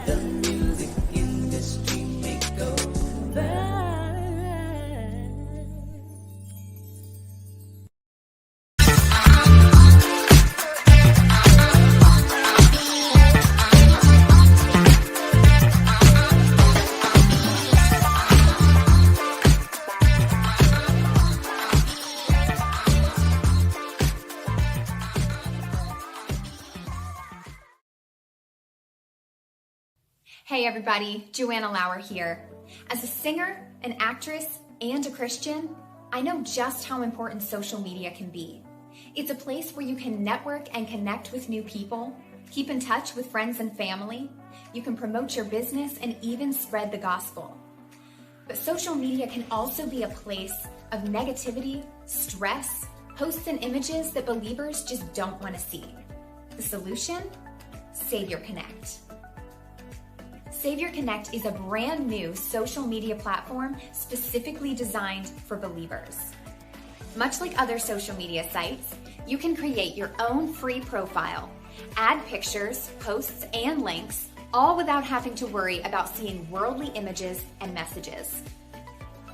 The music industry makeover. Hey everybody, Joanna Lauer here. As a singer, an actress, and a Christian, I know just how important social media can be. It's a place where you can network and connect with new people, keep in touch with friends and family, you can promote your business and even spread the gospel. But social media can also be a place of negativity, stress, posts and images that believers just don't want to see. The solution? Savior Connect. Savior Connect is a brand new social media platform specifically designed for believers. Much like other social media sites, you can create your own free profile, add pictures, posts, and links, all without having to worry about seeing worldly images and messages.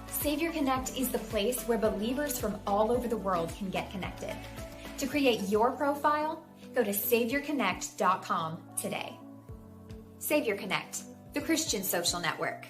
Savior Connect is the place where believers from all over the world can get connected. To create your profile, go to SaviorConnect.com today. Savior Connect, the Christian social network.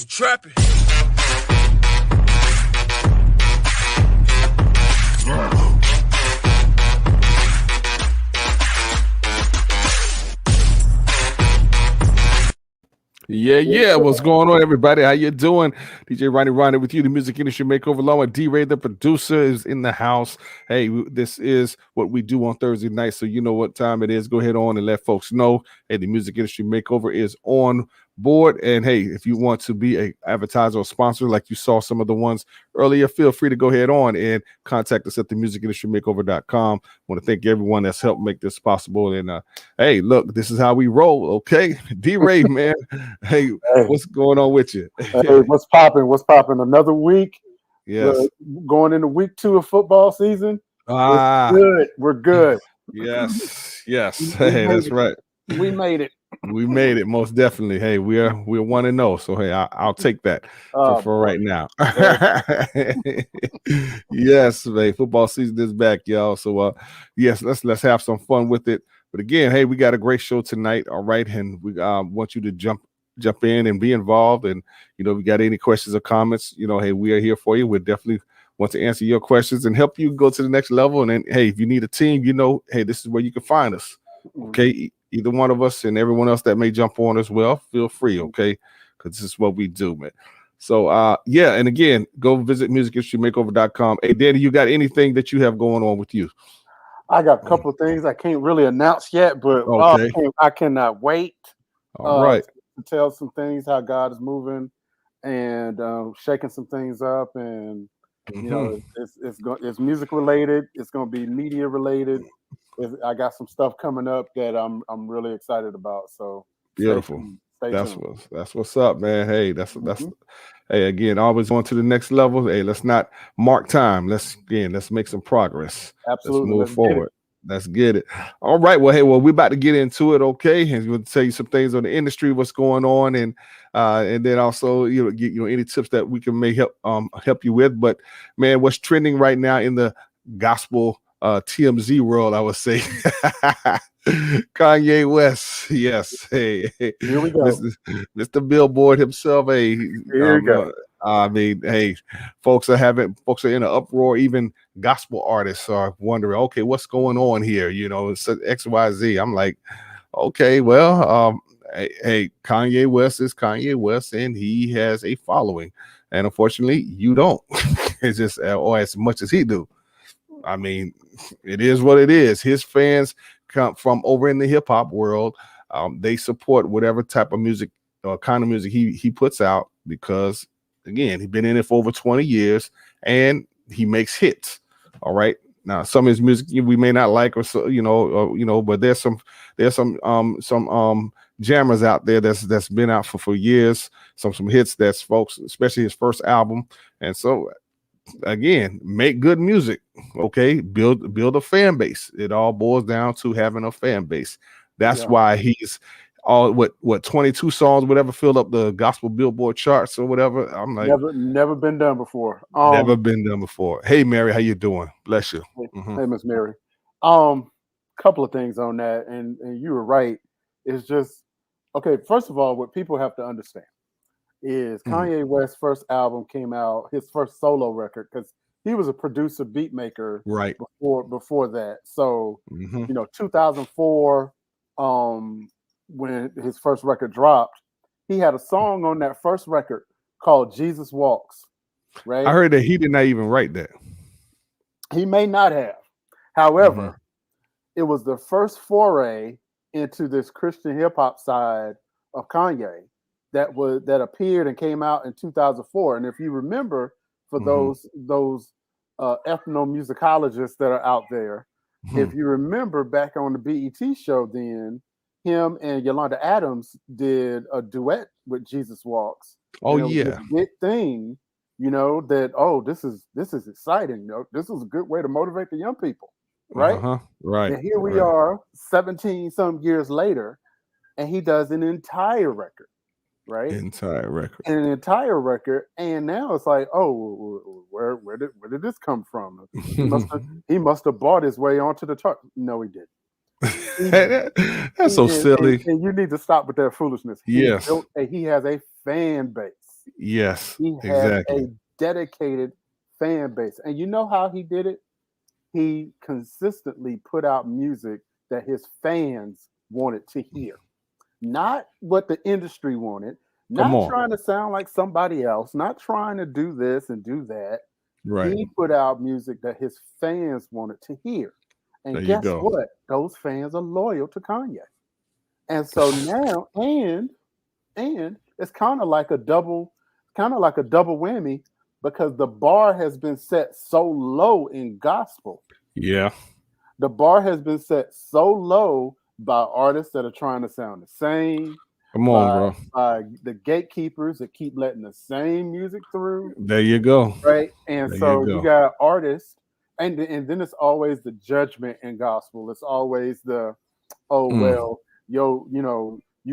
Trapping. Yeah. What's going on, everybody? How you doing? DJ Ronnie with you, the Music Industry Makeover. Along with D-Ray, the producer, is in the house. Hey, this is what we do on Thursday night, so you know what time it is. Go ahead on and let folks know. Hey, the Music Industry Makeover is on board. And hey, if you want to be a advertiser or sponsor, like you saw some of the ones earlier, feel free to go ahead on and contact us at themusicindustrymakeover.com. I want to thank everyone that's helped make this possible. And hey, look, this is how we roll. Okay, D-Ray, man. Hey, what's going on with you? Hey, what's popping? Another week. Yes. Going into week 2 of football season. We're good. Yes. Hey, that's right. We made it. We made it, most definitely. Hey, we're 1-0. So hey, I'll take that for right now. Yes, hey, football season is back, y'all. So yes, let's have some fun with it. But again, hey, we got a great show tonight. All right, and we want you to jump in and be involved. And if you got any questions or comments, hey, we are here for you. We definitely want to answer your questions and help you go to the next level. And then, hey, if you need a team, hey, this is where you can find us. Okay, either one of us and everyone else that may jump on as well, feel free, okay? Because this is what we do, man. So, and again, go visit musicindustrymakeover.com. Hey, Danny, you got anything that you have going on with you? I got a couple of things I can't really announce yet, but okay. I cannot wait. All right. To tell some things how God is moving and shaking some things up, and it's music related. It's going to be media related. I got some stuff coming up that I'm really excited about. So beautiful. Stay tuned. That's what's up, man. Hey, that's hey, again, always on to the next level. Hey, let's not mark time. Let's make some progress. Absolutely. Let's move forward. Let's get it. All right. Well, hey, we're about to get into it. Okay, and we'll tell you some things on the industry, what's going on, and then also get any tips that we can help you with. But man, what's trending right now in the gospel TMZ world, I would say. Kanye West, yes. Hey, here we go. Mr. Billboard himself. Hey, here we go. I mean, hey, folks are in an uproar. Even gospel artists are wondering, okay, what's going on here? You know, it's XYZ. I'm like, okay, well, hey, Kanye West is Kanye West, and he has a following, and unfortunately, you don't. It's just or as much as he do. I mean, it is what it is. His fans come from over in the hip hop world. They support whatever type of music or kind of music he puts out because, again, he's been in it for over 20 years and he makes hits. All right. Now, some of his music we may not like, or so, but there's some jammers out there that's been out for years. Some hits that's folks, especially his first album, and so. Again, make good music, okay? Build a fan base. It all boils down to having a fan base. That's why he's all what 22 songs, whatever, filled up the gospel Billboard charts or whatever. I'm like, never been done before. Never been done before. Hey, Mary, how you doing? Bless you. Hey, Miss Mary. Couple of things on that, and you were right. It's just okay. First of all, what people have to understand is Kanye West's first album came out, his first solo record, because he was a producer, beat maker, right before that. So 2004, when his first record dropped, he had a song on that first record called Jesus Walks. Right. I heard that he did not even write that. He may not have. However, it was the first foray into this Christian hip hop side of Kanye that appeared and came out in 2004. And if you remember, for those ethnomusicologists that are out there, if you remember back on the BET show, then him and Yolanda Adams did a duet with Jesus Walks. Oh, yeah, this big thing. That this is exciting. This is a good way to motivate the young people, right? Right. And here we are, 17 some years later, and he does an entire record. Right, an entire record, and now it's like, oh, where did this come from? He must have bought his way onto the chart. No, he didn't. That's so silly. And you need to stop with that foolishness. He has a fan base. Yes, he has a dedicated fan base, and you know how he did it? He consistently put out music that his fans wanted to hear. Not what the industry wanted, not trying to sound like somebody else, not trying to do this and do that. Right. He put out music that his fans wanted to hear. And guess what? Those fans are loyal to Kanye. And so now, and it's kind of like a double whammy, because the bar has been set so low in gospel. Yeah. The bar has been set so low by artists that are trying to sound the same. Come on, bro. By the gatekeepers that keep letting the same music through. There you go. Right. And so you got artists, and then it's always the judgment in gospel. It's always the, you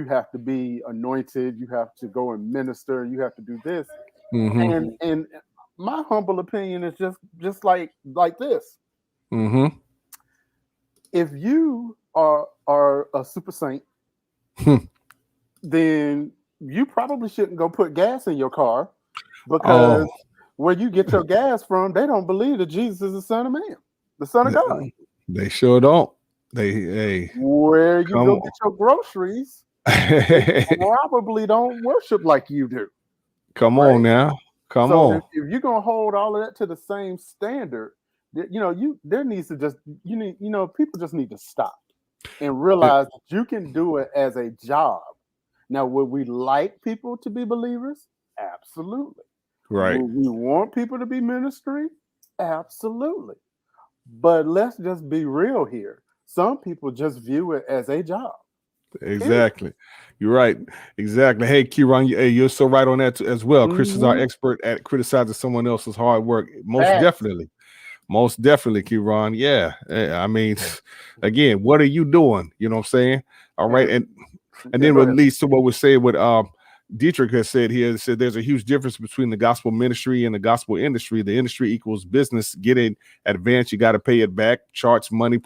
have to be anointed, you have to go and minister, you have to do this. And my humble opinion is just like this. If you are a super saint, then you probably shouldn't go put gas in your car, because where you get your gas from, they don't believe that Jesus is the Son of Man, the Son of God. They sure don't. Where you go get your groceries, they probably don't worship like you do. Come on now. Come on. If you're gonna hold all of that to the same standard, people just need to stop and realize that you can do it as a job. Now, would we like people to be believers? Absolutely. Right. Would we want people to be ministry? Absolutely. But let's just be real here. Some people just view it as a job. Exactly. You're right. Exactly. Hey, Kieran, you're so right on that as well. Chris is our expert at criticizing someone else's hard work. Most definitely, Kieran. Yeah. I mean, again, what are you doing? You know what I'm saying? All right. And then what leads to what we're saying, what Dietrich has said here, said there's a huge difference between the gospel ministry and the gospel industry. The industry equals business. Getting advanced, you got to pay it back. Charts, money,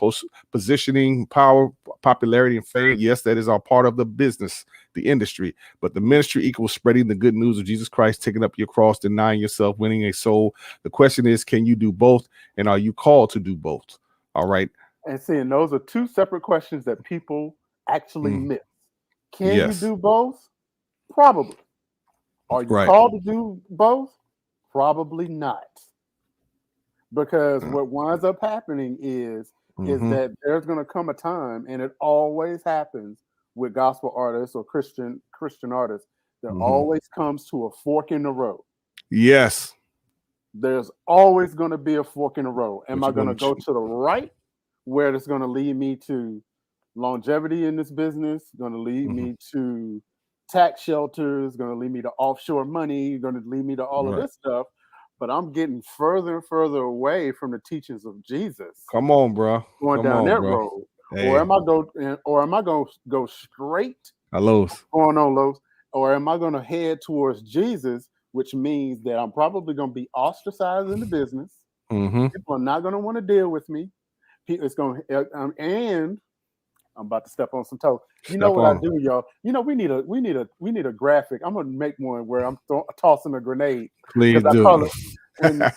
positioning, power, popularity and fame. Yes, that is all part of the business, the industry. But the ministry equals spreading the good news of Jesus Christ, taking up your cross, denying yourself, winning a soul. The question is, can you do both? And are you called to do both? All right. And seeing those are two separate questions that people actually miss. Can Yes. you do both? Probably. Are you Right. called to do both? Probably not. Because what winds up happening is that there's going to come a time, and it always happens with gospel artists or Christian artists, there always comes to a fork in the road. Yes. There's always going to be a fork in the road. Am What I you going to gonna go to the right, where it's going to lead me to longevity in this business, going to lead me to tax shelters, going to lead me to offshore money, going to lead me to all of Right. this stuff, but I'm getting further and further away from the teachings of Jesus. Come on, bro. Going Come down on, that bro. road, Hey. or am I going to go straight? Hello. Going on, Los, or am I going to head towards Jesus, which means that I'm probably going to be ostracized in the business. People are not going to want to deal with me. It's going to, and I'm about to step on some toes. You know what I do, y'all? You know, we need a graphic. I'm gonna make one where I'm tossing a grenade. Please I do. call it,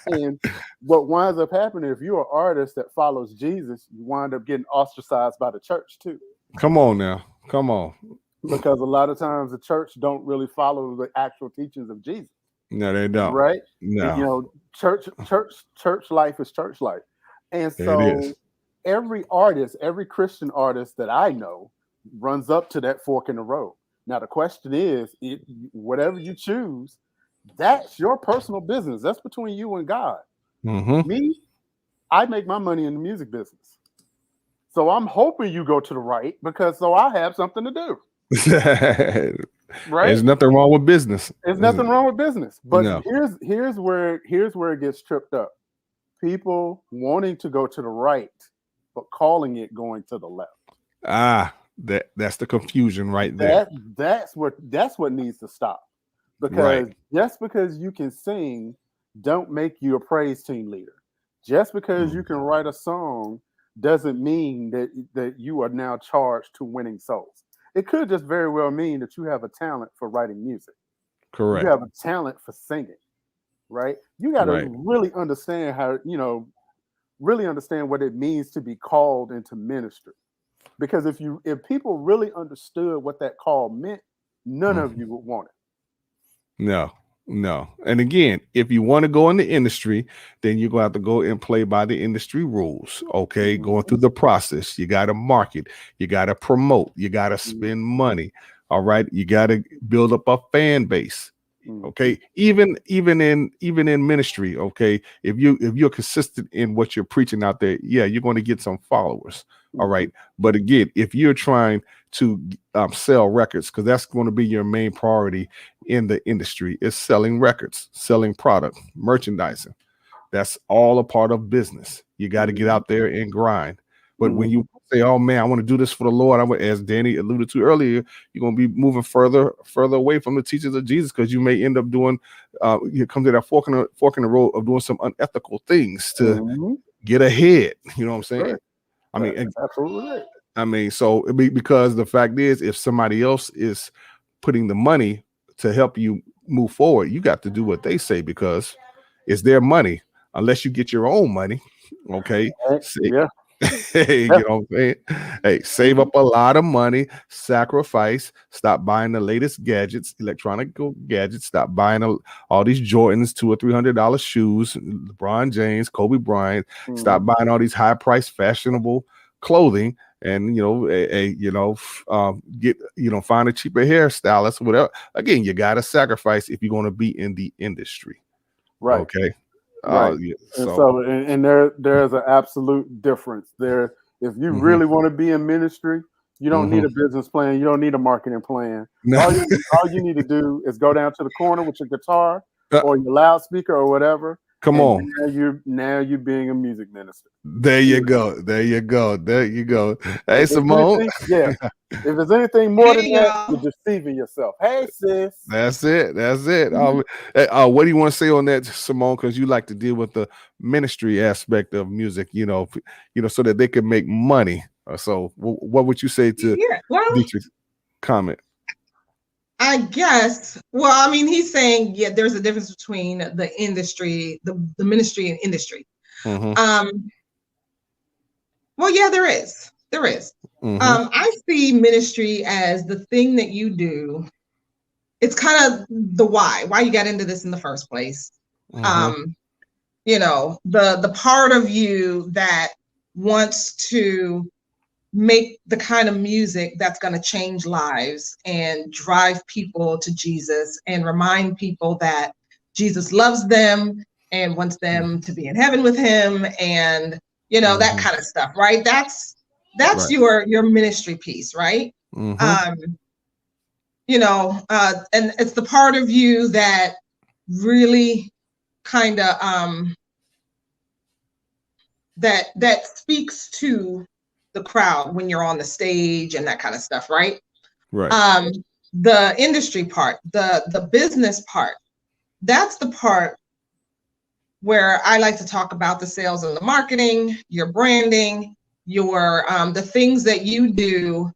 and what winds up happening, if you're an artist that follows Jesus, you wind up getting ostracized by the church too. Come on now. Come on. Because a lot of times the church don't really follow the actual teachings of Jesus. No, they don't. Right? No. You know, church life is church life. And so It is. every artist, every Christian artist that I know runs up to that fork in the road. Now, the question is, whatever you choose, that's your personal business. That's between you and God. Me, I make my money in the music business. So I'm hoping you go to the right, because so I have something to do. Right? There's nothing wrong with business. There's nothing wrong with business. But No. here's where it gets tripped up. People wanting to go to the right, but calling it going to the left. That's the confusion right there. That's what needs to stop. Because just because you can sing, don't make you a praise team leader. Just because you can write a song doesn't mean that you are now charged to winning souls. It could just very well mean that you have a talent for writing music. Correct. You have a talent for singing, right? You got to really understand really understand what it means to be called into ministry. Because if people really understood what that call meant, none of you would want it. No. And again, if you want to go in the industry, then you're going to have to go and play by the industry rules. Okay. Going through the process. You got to market. You got to promote. You got to spend money. All right. You got to build up a fan base. Okay. Even in ministry. Okay. If you're consistent in what you're preaching out there, you're going to get some followers. All right. But again, if you're trying to sell records, because that's going to be your main priority in the industry, is selling records, selling product, merchandising. That's all a part of business. You got to get out there and grind. But when you say, "Oh man, I want to do this for the Lord," as Danny alluded to earlier, you're going to be moving further away from the teachings of Jesus, because you may end up doing, you come to that fork in the road of doing some unethical things to get ahead. You know what I'm saying? Right. I mean, absolutely right. I mean, so because the fact is, if somebody else is putting the money to help you move forward, you got to do what they say, because it's their money, unless you get your own money. Okay. Hey, you know what I'm saying? Hey, save up a lot of money, sacrifice, stop buying the latest gadgets, electronic gadgets, stop buying all these Jordans, $200 or $300 shoes, LeBron James, Kobe Bryant, stop buying all these high priced fashionable clothing, and find a cheaper hairstylist, whatever. Again, you got to sacrifice if you're going to be in the industry. Right. Okay. Right. And there's an absolute difference there. If you really want to be in ministry, you don't need a business plan. You don't need a marketing plan. No. All you need to do is go down to the corner with your guitar or your loudspeaker or whatever. Come on. Now you're being a music minister. There you go. Hey, Simone. If there's anything more than that, you're deceiving yourself. Hey, sis. That's it. What do you want to say on that, Simone? Because you like to deal with the ministry aspect of music, so that they can make money. So what would you say to Yeah, well, Dietrich's comment? I guess. Well, I mean, he's saying, yeah, there's a difference between the industry, the ministry and industry. Mhm. Well, yeah, there is. There is. Mhm. I see ministry as the thing that you do. It's kind of the why you got into this in the first place. Mhm. You know, the part of you that wants to make the kind of music that's going to change lives and drive people to Jesus and remind people that Jesus loves them and wants them to be in heaven with him, and you know, that Mhm. kind of stuff, right? That's Right. your ministry piece, right? Mhm. You know, and it's the part of you that really kind of that speaks to the crowd when you're on the stage and that kind of stuff, right? Right. The industry part, the business part, that's the part where I like to talk about the sales and the marketing, your branding, your the things that you do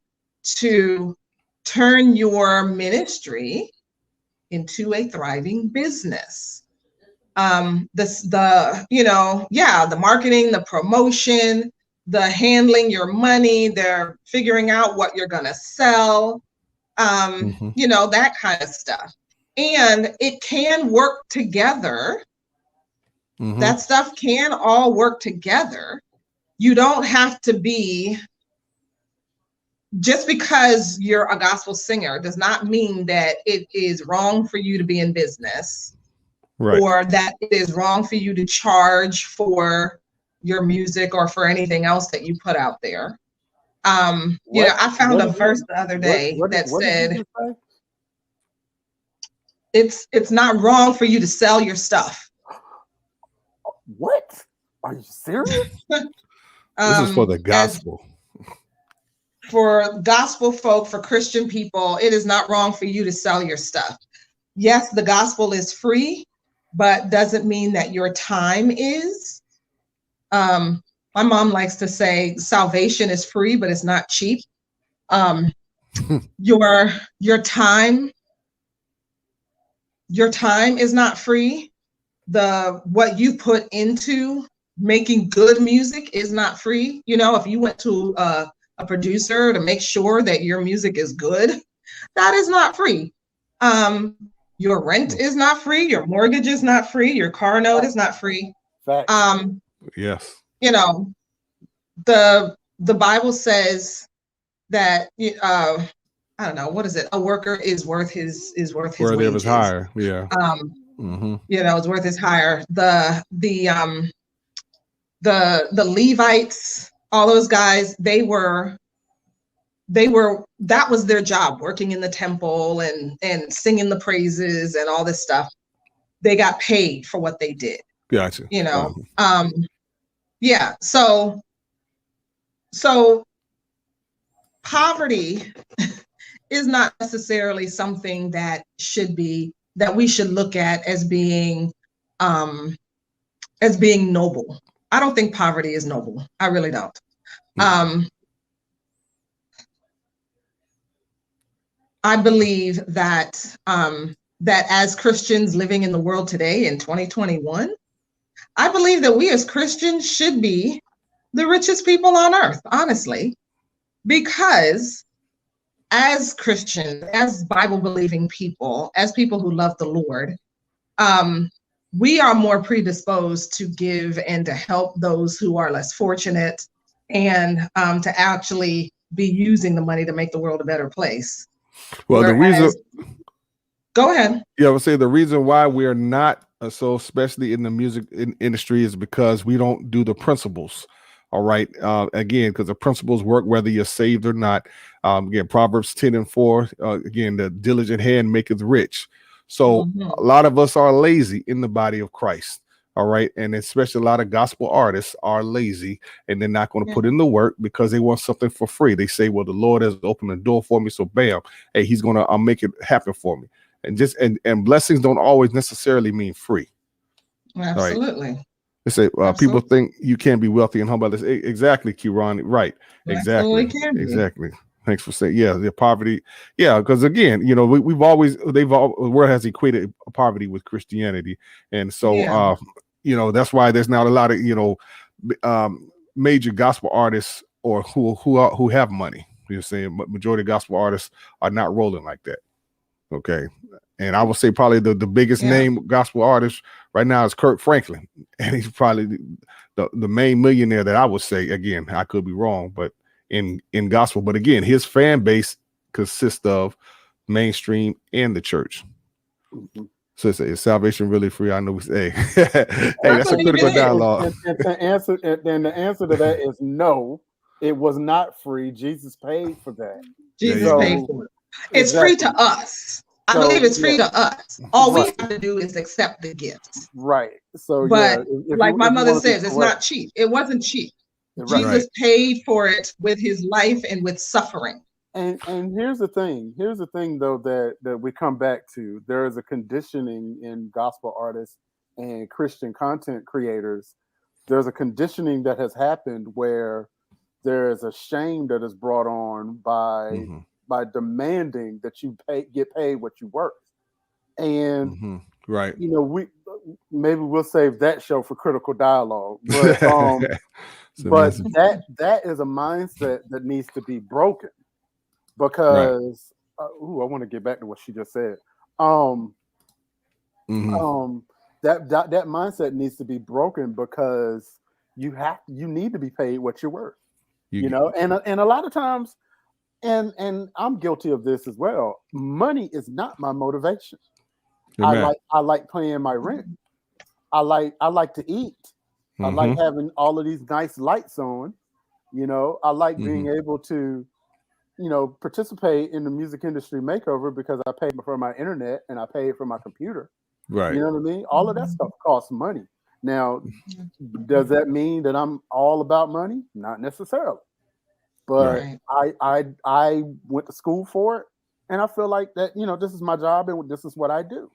to turn your ministry into a thriving business. The you know, yeah, the marketing, the promotion, the handling your money, they're figuring out what you're gonna sell, Mhm. you know, that kind of stuff. And it can work together. Mhm. That stuff can all work together. You don't have to be, just because you're a gospel singer does not mean that it is wrong for you to be in business. Right. Or that it is wrong for you to charge for your music or for anything else that you put out there. You know, I found a verse the other day that said it's not wrong for you to sell your stuff. What? Are you serious? This is for the gospel. For gospel folk, for Christian people, it is not wrong for you to sell your stuff. Yes, the gospel is free, but doesn't mean that your time is. My mom likes to say salvation is free, but it's not cheap. Your time is not free. What you put into making good music is not free. You know, if you went to a producer to make sure that your music is good, that is not free. Your rent is not free. Your mortgage is not free. Your car note is not free. Yes. You know, the Bible says that I don't know, what is it? A worker is worth his wages. Higher. Yeah. You know, it's worth his hire. The Levites, all those guys, they were that was their job, working in the temple and singing the praises and all this stuff. They got paid for what they did. Gotcha. You know, yeah. So poverty is not necessarily something that we should look at as being noble. I don't think poverty is noble. I really don't. I believe that that as Christians living in the world today in 2021, I believe that we as Christians should be the richest people on earth, honestly, because as Christians, as Bible-believing people, as people who love the Lord, we are more predisposed to give and to help those who are less fortunate, and to actually be using the money to make the world a better place. Well, the reason. Go ahead. Yeah, I would say the reason why we're not so, especially in the music industry, is because we don't do the principles. All right. Again, because the principles work whether you're saved or not. Again, Proverbs 10:4. Again, the diligent hand maketh rich. So a lot of us are lazy in the body of Christ. All right. And especially a lot of gospel artists are lazy, and they're not going to put in the work because they want something for free. They say, well, the Lord has opened the door for me. So bam, hey, he's going to make it happen for me. And just and blessings don't always necessarily mean free. Absolutely. They say people Absolutely. think you can be wealthy and humble. Exactly, Q-Ron. Right. Absolutely Exactly. can be. Exactly. Thanks for saying. Yeah, the poverty. Yeah, because again, you know, the world has equated poverty with Christianity, and so Yeah. you know, that's why there's not a lot of, you know, major gospel artists or who have money. You're saying majority of gospel artists are not rolling like that. Okay. And I would say probably the biggest Yeah. name gospel artist right now is Kirk Franklin. And he's probably the main millionaire that I would say. Again, I could be wrong, but in gospel. But again, his fan base consists of mainstream and the church. Mhm. So is salvation really free? I know we say, hey, that's a believe critical it is. dialogue. And the answer to that is no. It was not free. Jesus paid for that. Jesus you go. paid for it. It's free to us. I So, believe it's free yeah. to us. All we Right. have to do is accept the gifts. Right. So, But if like my if mother wanna be says, it's correct. not cheap. It wasn't cheap. Right. Jesus paid for it with his life and with suffering. And here's the thing. Here's the thing, though, that we come back to. There is a conditioning in gospel artists and Christian content creators. There's a conditioning that has happened where there is a shame that is brought on by demanding that you get paid what you worth. And Right. you know, maybe we'll save that show for critical dialogue. But but that is a mindset that needs to be broken. Because I want to get back to what she just said. That mindset needs to be broken because you need to be paid what you're worth. You know, and a lot of times, and I'm guilty of this as well. Money is not my motivation. I like paying my rent. I like to eat. I like having all of these nice lights on. You know, I like being able to, you know, participate in the music industry makeover because I paid for my internet and I paid for my computer. Right. You know what I mean? All of that stuff costs money. Now, does that mean that I'm all about money? Not necessarily. But I went to school for it, and I feel like that, you know, this is my job and this is what I do.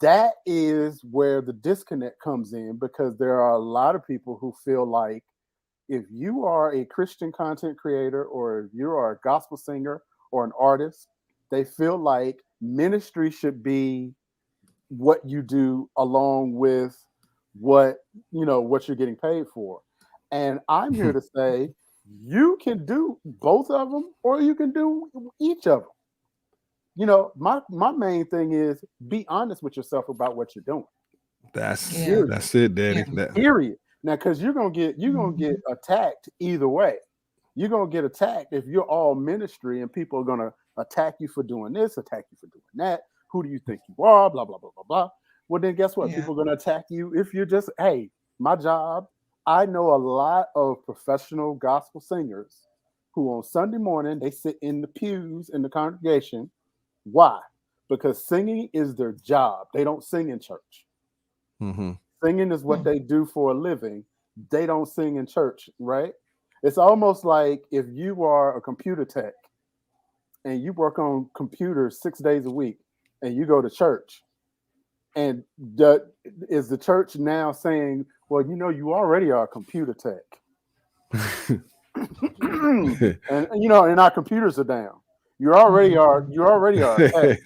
That is where the disconnect comes in, because there are a lot of people who feel like if you are a Christian content creator or if you are a gospel singer or an artist, they feel like ministry should be what you do along with what you're getting paid for. And I'm here to say you can do both of them, or you can do each of them. You know, my main thing is be honest with yourself about what you're doing. That's it, Daddy. Period. Now, because you're gonna get attacked either way. You're gonna get attacked if you're all ministry and people are gonna attack you for doing this, attack you for doing that. Who do you think you are? Blah blah blah blah blah. Well, then guess what? People are gonna attack you if you're just, hey, my job. I know a lot of professional gospel singers who on Sunday morning they sit in the pews in the congregation. Why? Because singing is their job. They don't sing in church. Singing is what they do for a living. They don't sing in church, right? It's almost like if you are a computer tech and you work on computers 6 days a week and you go to church, and is the church now saying, well, you know, you already are a computer tech. And you know, and our computers are down. You already are a tech.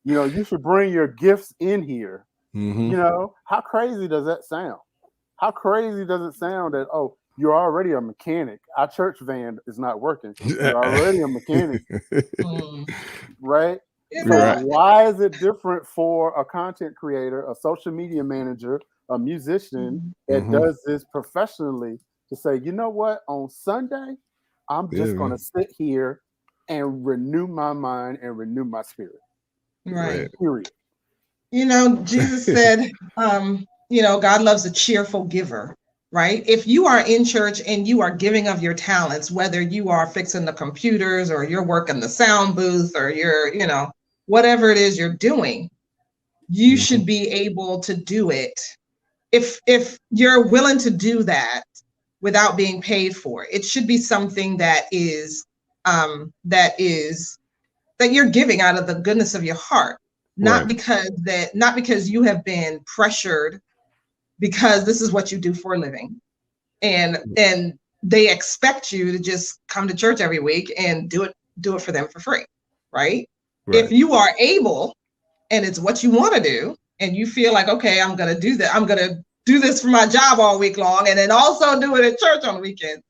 You know, you should bring your gifts in here. You know, how crazy does that sound? How crazy does it sound that, oh, you're already a mechanic. Our church van is not working. You're already a mechanic. Right? So why is it different for a content creator, a social media manager, a musician that does this professionally to say, you know what, on Sunday, I'm just going to sit here and renew my mind and renew my spirit. Right. Period. You know, Jesus said, you know, God loves a cheerful giver, right? If you are in church and you are giving of your talents, whether you are fixing the computers or you're working the sound booth or you're, you know, whatever it is you're doing, you should be able to do it. If you're willing to do that without being paid for it, it should be something that you're giving out of the goodness of your heart. Not because you have been pressured because this is what you do for a living. And they expect you to just come to church every week and do it for them for free, right? If you are able and it's what you want to do, and you feel like, okay, I'm going to do that. I'm going to do this for my job all week long and then also do it at church on the weekend.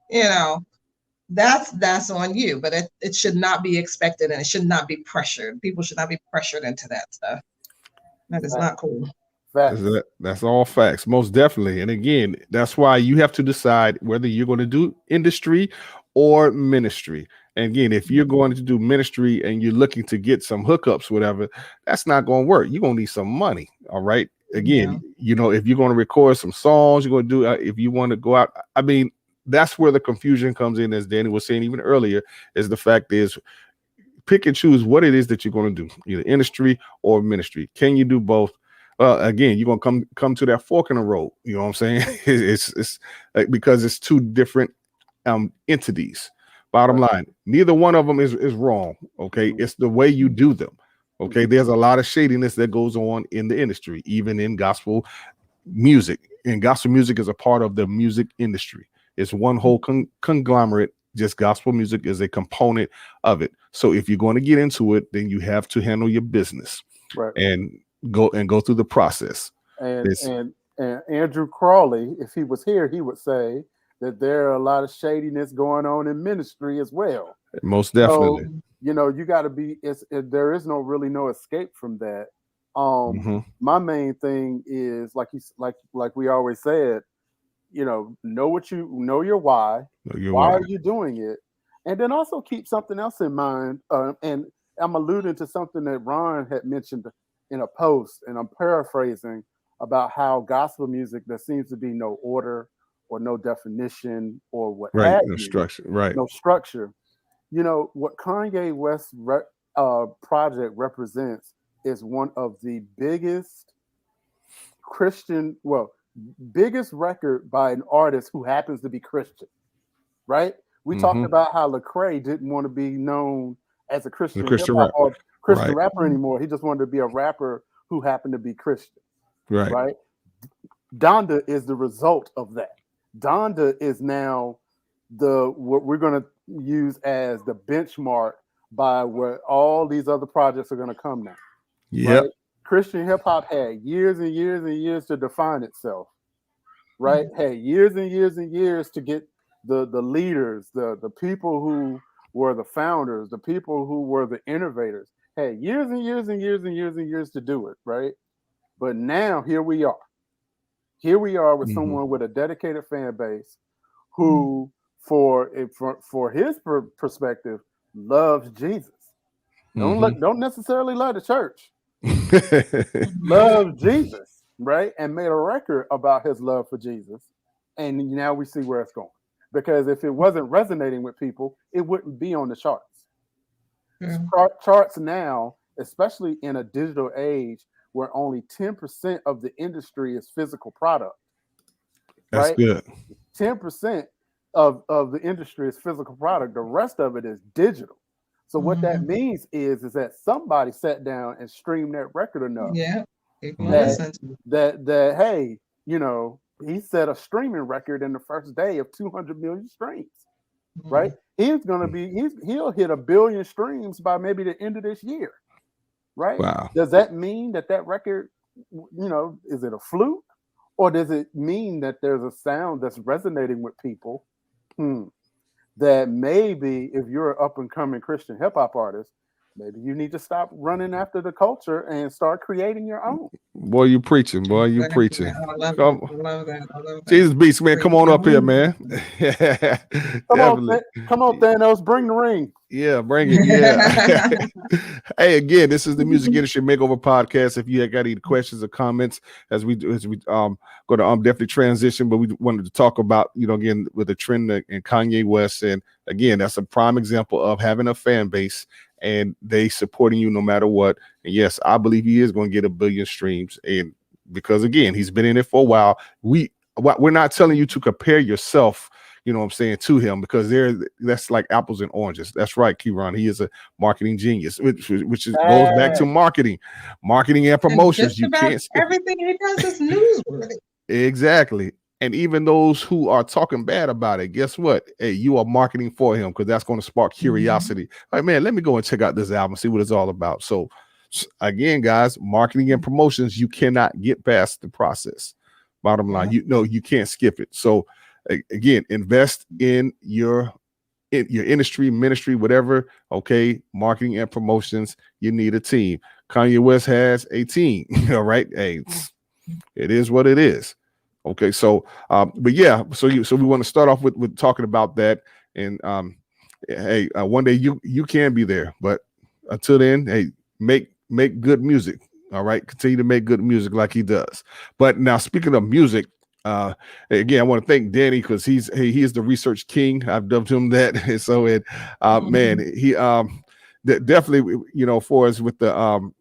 You know, that's on you, but it should not be expected and it should not be pressured. People should not be pressured into that stuff. That is not cool. That's all facts, most definitely. And again, that's why you have to decide whether you're going to do industry or ministry. And again, if you're going to do ministry and you're looking to get some hookups, whatever, that's not going to work. You're going to need some money. All right. Again, you know, if you're going to record some songs, you're going to do, if you want to go out, I mean, that's where the confusion comes in, as Danny was saying even earlier, is the fact is pick and choose what it is that you're going to do, either industry or ministry. Can you do both? Again, you're going to come to that fork in the road. You know what I'm saying? It's because it's two different entities. Bottom line, neither one of them is wrong. Okay. It's the way you do them. Okay. There's a lot of shadiness that goes on in the industry, even in gospel music. And gospel music is a part of the music industry. It's one whole conglomerate. Just gospel music is a component of it. So if you're going to get into it, then you have to handle your business and go through the process. And Andrew Crawley, if he was here, he would say that there are a lot of shadiness going on in ministry as well. Most definitely. So, you know, you got to be. There is really no escape from that. My main thing is like we always said, you know your why. Why are you doing it? And then also keep something else in mind. And I'm alluding to something that Ron had mentioned in a post, and I'm paraphrasing about how gospel music, there seems to be no order or no definition or what have you. Structure, no structure. You know what Kanye West project represents is one of the biggest biggest record by an artist who happens to be Christian, right? We talked about how Lecrae didn't want to be known as a Christian rapper anymore. He just wanted to be a rapper who happened to be Christian, right? Donda is the result of that. Donda is now what we're going to use as the benchmark by where all these other projects are going to come now. Right? Christian hip hop had years and years and years to define itself, right? Had years and years and years to get the leaders, the people who were the founders, the people who were the innovators, had years and years and years and years and years to do it, right? But now here we are. Here we are with someone with a dedicated fan base who, for his perspective, loves Jesus. Don't necessarily love the church. Love Jesus, right? And made a record about his love for Jesus. And now we see where it's going. Because if it wasn't resonating with people, it wouldn't be on the charts. Charts now, especially in a digital age where only 10% of the industry is physical product. That's right? Good. 10% of the industry is physical product. The rest of it is digital. So what that means is that somebody sat down and streamed that record enough. Yeah. That hey, you know, he set a streaming record in the first day of 200 million streams. Right? He'll hit 1 billion streams by maybe the end of this year. Right? Wow. Does that mean that record, you know, is it a fluke? Or does it mean that there's a sound that's resonating with people? That maybe if you're an up and coming Christian hip hop artist, maybe you need to stop running after the culture and start creating your own. Boy, you preaching. Boy, you preaching. I love that. Jesus Beast, man, come on up here, man. Come on, Thanos, bring the ring. Yeah, bring it. Yeah. Hey, again, this is the Music Industry Makeover Podcast. If you got any questions or comments as we going to definitely transition, but we wanted to talk about, you know, again, with the trend in Kanye West, and again, that's a prime example of having a fan base and they supporting you no matter what. And yes, I believe he is going to get 1 billion streams, and because again, he's been in it for a while. We're not telling you to compare yourself, you know what I'm saying, to him, because that's like apples and oranges. That's right, Kieran. He is a marketing genius, which goes back to marketing and promotions. You can't everything he does is newsworthy. Exactly. And even those who are talking bad about it, guess what? Hey, you are marketing for him because that's going to spark curiosity. Like, man, let me go and check out this album, see what it's all about. So, again, guys, marketing and promotions, you cannot get past the process. Bottom line, you can't skip it. So, again, invest in your industry, ministry, whatever. Okay, marketing and promotions. You need a team. Kanye West has a team. All right, hey, it is what it is. Okay, so but yeah, so we want to start off with talking about that, and hey, one day you can be there, but until then, hey, make good music. All right, continue to make good music like he does. But now, speaking of music, again, I want to thank Danny because he is the research king. I've dubbed him that. And so it, man, he definitely, for us with the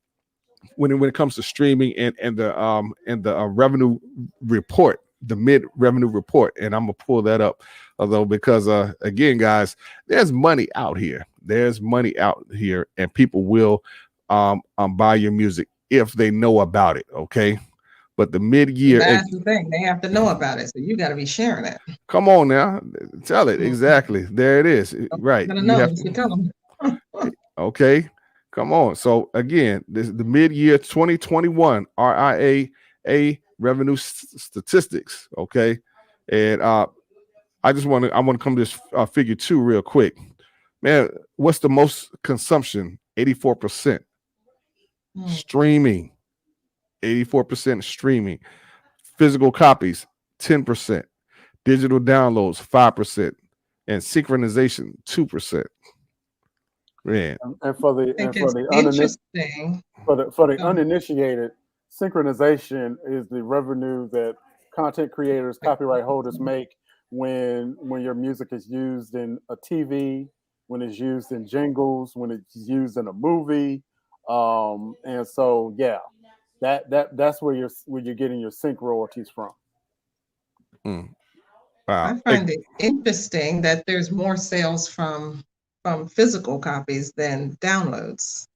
when it comes to streaming and the revenue report, the mid revenue report, and I'm gonna pull that up, although because again, guys, there's money out here. There's money out here, and people will buy your music if they know about it. Okay, but the mid-year, that's the thing, they have to know about it, so you got to be sharing it. Come on now, tell it exactly. There it is. Right, you have to tell them. Okay. Come on. So again, this is the mid-year 2021 RIAA revenue statistics. Okay. And I want to come to this figure 2 real quick. Man, what's the most consumption? 84%. Streaming. 84% streaming. Physical copies, 10%. Digital downloads, 5%. And synchronization, 2%. Man. And for the uninitiated, synchronization is the revenue that content creators, copyright holders make when your music is used in a TV, when it's used in jingles, when it's used in a movie, and so yeah, that's where you're getting your sync royalties from. Wow. I find it interesting that there's more sales from physical copies than downloads.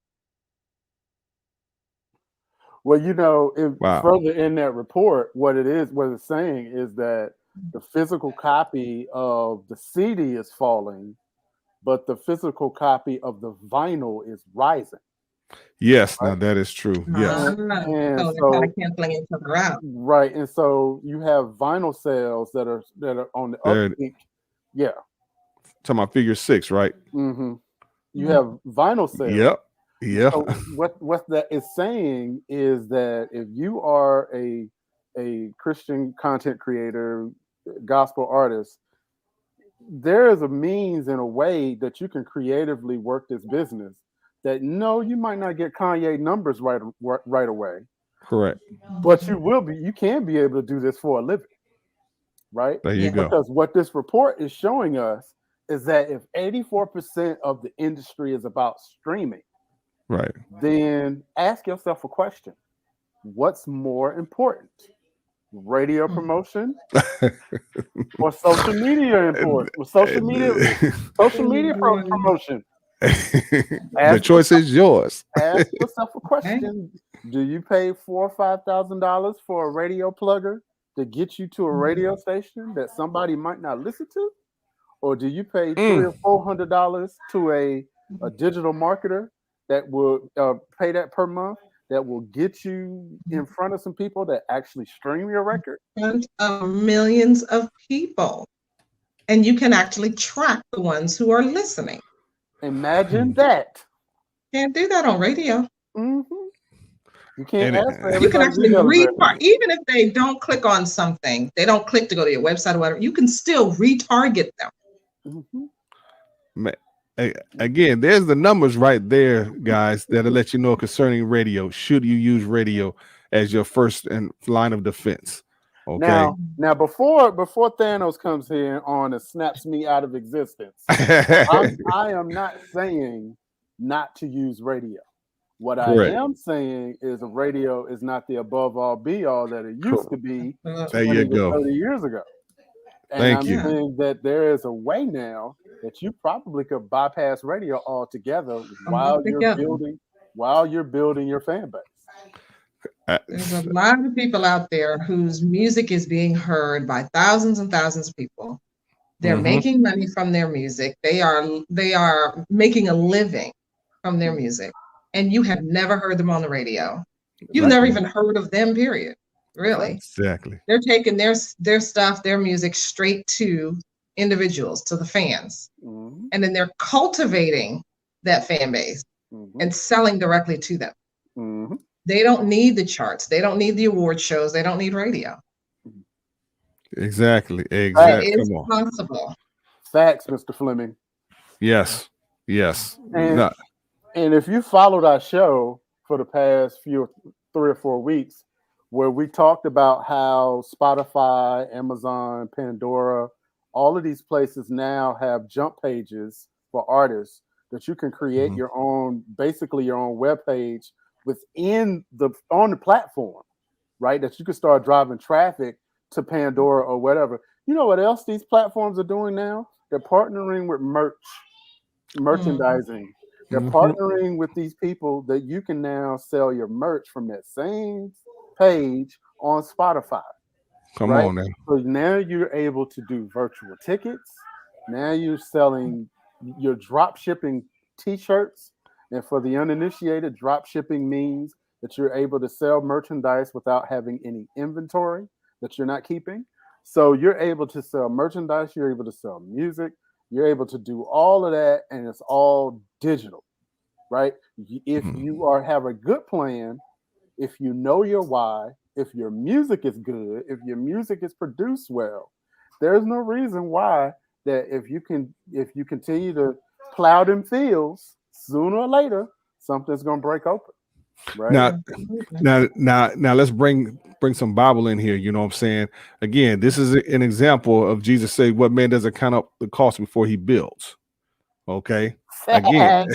Well, further in that report, what it's saying is that the physical copy of the CD is falling, but the physical copy of the vinyl is rising. Yes, right? Now that is true. Yes. So they're kind of canceling each other out. Right. And so you have vinyl sales that are on the uptick. Yeah. Talking about figure 6, right? Mm-hmm. You have vinyl sales. Yep. Yeah. So what that is saying is that if you are a Christian content creator, gospel artist, there is a means and a way that you can creatively work this business. That you might not get Kanye numbers right away. Correct. But you can be able to do this for a living. Right? There you go. Because what this report is showing us is that if 84% of the industry is about streaming, right, then ask yourself a question. What's more important? Radio promotion or social media important? Social media promotion. The choice is yours. Ask yourself a question. Do you pay $4,000 or $5,000 for a radio plugger to get you to a radio station that somebody might not listen to? Or do you pay $300 or $400 to a digital marketer that will pay that per month, that will get you in front of some people that actually stream your record? In front of millions of people. And you can actually track the ones who are listening. Imagine that. Can't do that on radio. Mm-hmm. You can't ask for you can actually retarget, even if they don't click on something, they don't click to go to your website or whatever, you can still retarget them. Mm-hmm. Again, there's the numbers right there, guys, that'll let you know concerning radio. Should you use radio as your first line of defense? Okay. Now before Thanos comes here on and snaps me out of existence, I am not saying not to use radio. What I am saying is radio is not the above all be all that it used to be 30 years ago. And I'm saying that there is a way now that you probably could bypass radio altogether while you're building your fan base. There's a lot of people out there whose music is being heard by thousands and thousands of people. They're Mhm. making money from their music. They are making a living from their music, and you have never heard them on the radio. You've never even heard of them, period. Really. Exactly. They're taking their stuff, their music straight to individuals, to the fans. Mhm. And then they're cultivating that fan base Mhm. and selling directly to them. Mhm. They don't need the charts. They don't need the award shows. They don't need radio. Exactly. It Exactly. is Come on. possible. Facts, Mr. Fleming. Yes. Yes. And, No. and if you followed our show for the past 3 or 4 weeks, where we talked about how Spotify, Amazon, Pandora, all of these places now have jump pages for artists that you can create Mhm. your own, basically your own web page on the platform, right? That you can start driving traffic to Pandora or whatever. You know what else these platforms are doing now? They're partnering with merchandising. They're Mhm. partnering with these people that you can now sell your merch from that same page on Spotify. Come right? on now. So now you're able to do virtual tickets. Now you're selling, you're drop shipping t-shirts. And for the uninitiated, drop shipping means that you're able to sell merchandise without having any inventory that you're not keeping. So you're able to sell merchandise, you're able to sell music, you're able to do all of that, and it's all digital, right? If you have a good plan, if you know your why, if your music is good, if your music is produced well, there's no reason why that if you continue to plow them fields, sooner or later something's gonna break open, right? Now let's bring some Bible in here. You know what I'm saying? Again, this is an example of Jesus saying, "What man doesn't count up the cost before he builds." Okay. Again,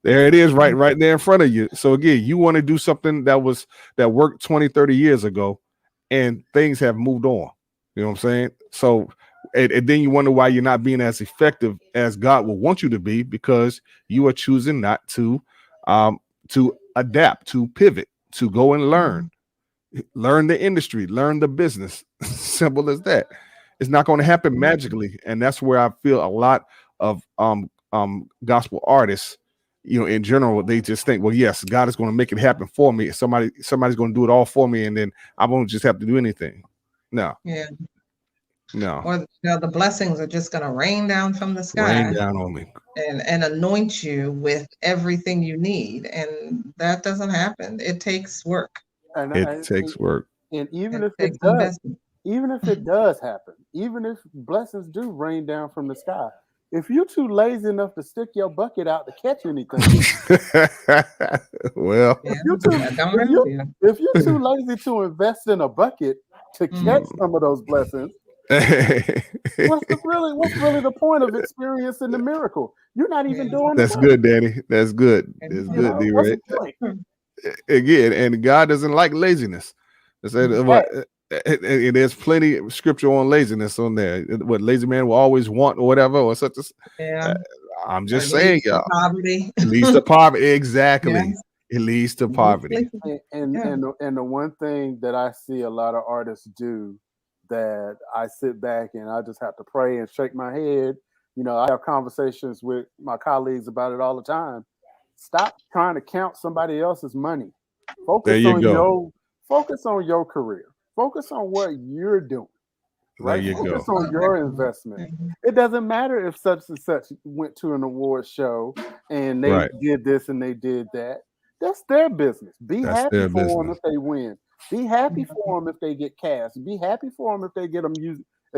there it is, right there in front of you. So again, you want to do something that worked 20, 30 years ago, and things have moved on. You know what I'm saying? So, and then you wonder why you're not being as effective as God will want you to be, because you are choosing not to adapt, to pivot, to go and learn the industry, learn the business. Simple as that. It's not going to happen magically, and that's where I feel a lot of gospel artists, you know, in general, they just think, well, yes, God is going to make it happen for me. Somebody's going to do it all for me, and then I won't just have to do anything. No. Yeah. No. Or the blessings are just going to rain down from the sky. Rain down on me. And anoint you with everything you need. And that doesn't happen. It takes work. It takes work. And even if takes it does, investment. even if it does happen, even if blessings do rain down from the sky, if you're too lazy enough to stick your bucket out to catch anything, well, if you're too lazy to invest in a bucket to catch some of those blessings, what's really the point of experiencing the miracle? You're not even doing that's good, Danny. That's good. That's good, D. Right? Again, and God doesn't like laziness. There's plenty of scripture on laziness on there. What lazy man will always want, or whatever, or such as. I'm just saying, y'all. Poverty. It leads to poverty. Exactly. Yes. It leads to poverty. And the one thing that I see a lot of artists do, that I sit back and I just have to pray and shake my head. You know, I have conversations with my colleagues about it all the time. Stop trying to count somebody else's money. Focus on your career. Focus on what you're doing. Right? Focus on your investment. It doesn't matter if such and such went to an award show and they did this and they did that. That's their business. Be happy for them if they win. Be happy for them if they get cast. Be happy for them if they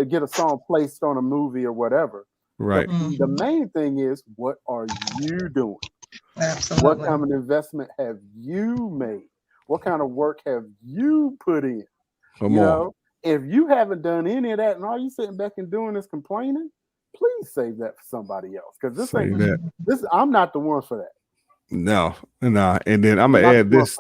get a song placed on a movie or whatever. Right. The main thing is, what are you doing? Absolutely. What kind of investment have you made? What kind of work have you put in? Come on. If you haven't done any of that and all you sitting back and doing is complaining, please save that for somebody else. Because I'm not the one for that. No. And then I'm gonna add this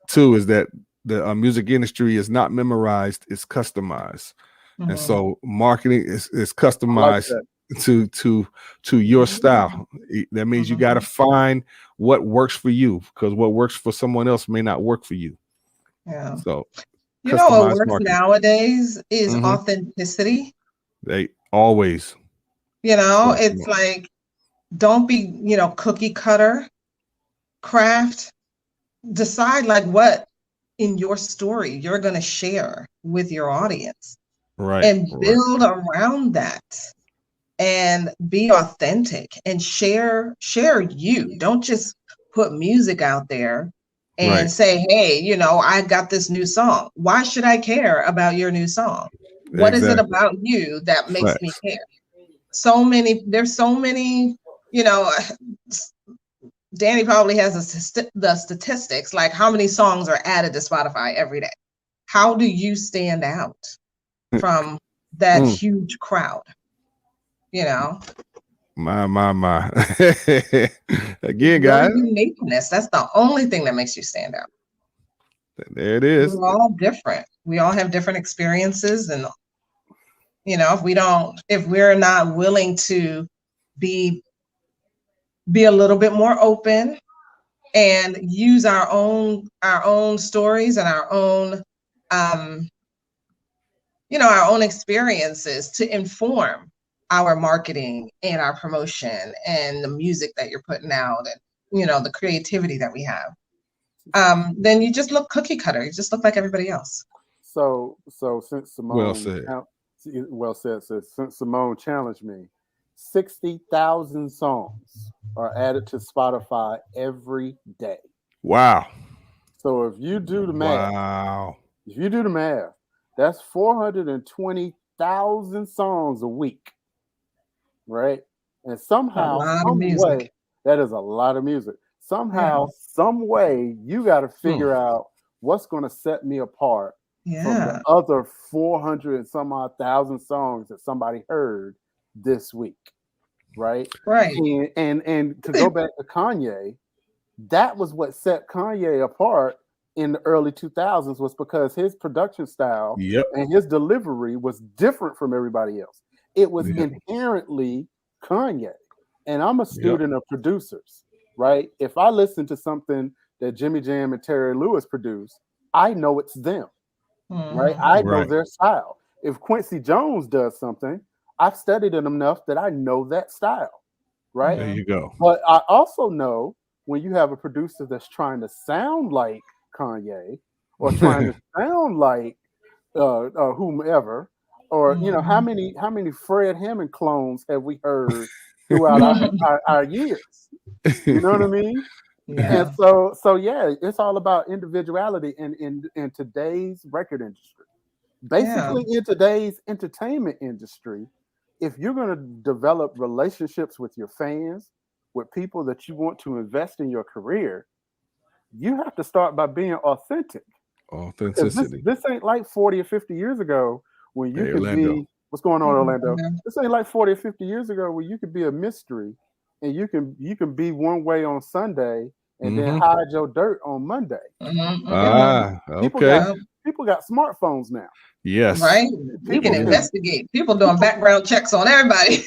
too, is that the music industry is not memorized, it's customized. And so marketing is customized. to your style. That means you got to find what works for you, because what works for someone else may not work for you. Yeah. So You know what customized works marketing. nowadays is Mhm. authenticity. They always. You know, Yeah. it's like, don't be, cookie cutter, craft. Decide like what in your story you're going to share with your audience Right. and Right. build around that and be authentic and share you. Don't just put music out there and Right. say, hey, I got this new song. Why should I care about your new song? What is it Exactly. about you that makes me Facts. care? There's so many, Danny probably has the statistics, like how many songs are added to Spotify every day. How do you stand out from that Mm. huge crowd? My. Again, Your guys, uniqueness. That's the only thing that makes you stand out. there it is. We're all different. We all have different experiences. And, if we're not willing to be a little bit more open and use our own stories and our own our own experiences to inform our marketing and our promotion and the music that you're putting out and the creativity that we have, then you just look cookie cutter. You just look like everybody else. So since Simone, Well said. Since Simone challenged me, 60,000 songs are added to Spotify every day. Wow. So if you do the math, Wow. that's 420,000 songs a week, right? And somehow, A lot of some music. way, that is a lot of music. Somehow, some way, you got to figure out what's going to set me apart from the other 400 and some odd thousand songs that somebody heard this week, right? Right. And to go back to Kanye, that was what set Kanye apart in the early 2000s, was because his production style and his delivery was different from everybody else. It was inherently Kanye. And I'm a student of producers, right? If I listen to something that Jimmy Jam and Terry Lewis produce, I know it's them, right? I know their style. If Quincy Jones does something, I've studied it enough that I know that style, right? There you go. But I also know when you have a producer that's trying to sound like Kanye or trying to sound like whomever, or how many Fred Hammond clones have we heard throughout our years? You know what I mean? Yeah. And so yeah, it's all about individuality in today's record industry. Basically, in today's entertainment industry, if you're going to develop relationships with your fans, with people that you want to invest in your career, you have to start by being authentic. Authenticity. This ain't like 40 or 50 years ago when you could Orlando. be, what's going on, Orlando? This ain't like 40 or 50 years ago where you could be a mystery and you can be one way on Sunday and then hide your dirt on Monday. Okay. People got smartphones now. Yes. Right. You can investigate. People doing background checks on everybody.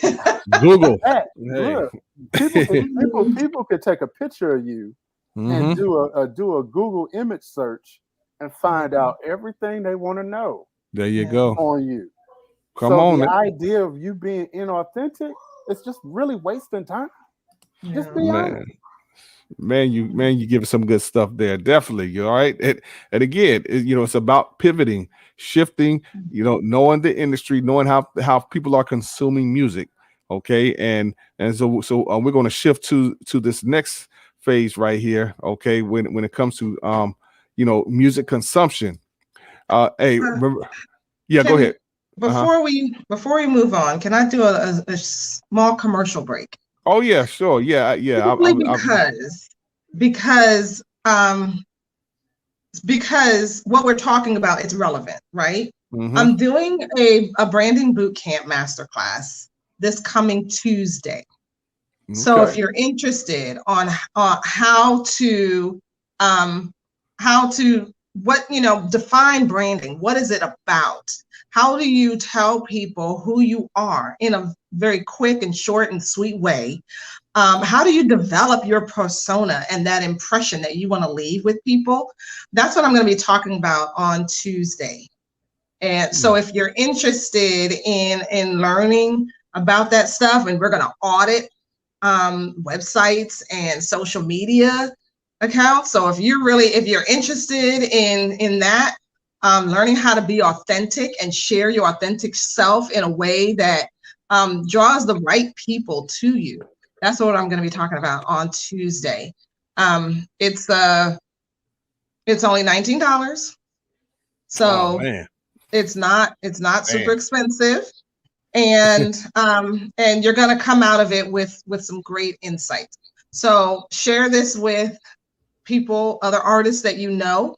Google. Look, people could take a picture of you and do a Google image search and find out everything they want to know. There you go. On you. Come on. The idea of you being inauthentic, it's just really wasting time. Just be honest. Man, you give some good stuff there. Definitely. You all right? And again, it's about pivoting, shifting, knowing the industry, knowing how people are consuming music. Okay. And so we're going to shift to this next phase right here. Okay. When it comes to, music consumption. Hey, remember, go ahead. Before we move on, can I do a small commercial break? Oh yeah, sure. Yeah. Because what we're talking about is relevant, right? I'm doing a branding boot camp masterclass this coming Tuesday. Okay. So if you're interested on how to define branding. What is it about? How do you tell people who you are in a very quick and short and sweet way? How do you develop your persona and that impression that you want to leave with people? That's what I'm going to be talking about on Tuesday. And so if you're interested in learning about that stuff, and we're going to audit websites and social media accounts. So if you're interested in that, learning how to be authentic and share your authentic self in a way that draws the right people to you. That's what I'm going to be talking about on Tuesday. It's only $19. So it's not super expensive. And you're going to come out of it with some great insights. So share this with people, other artists that you know.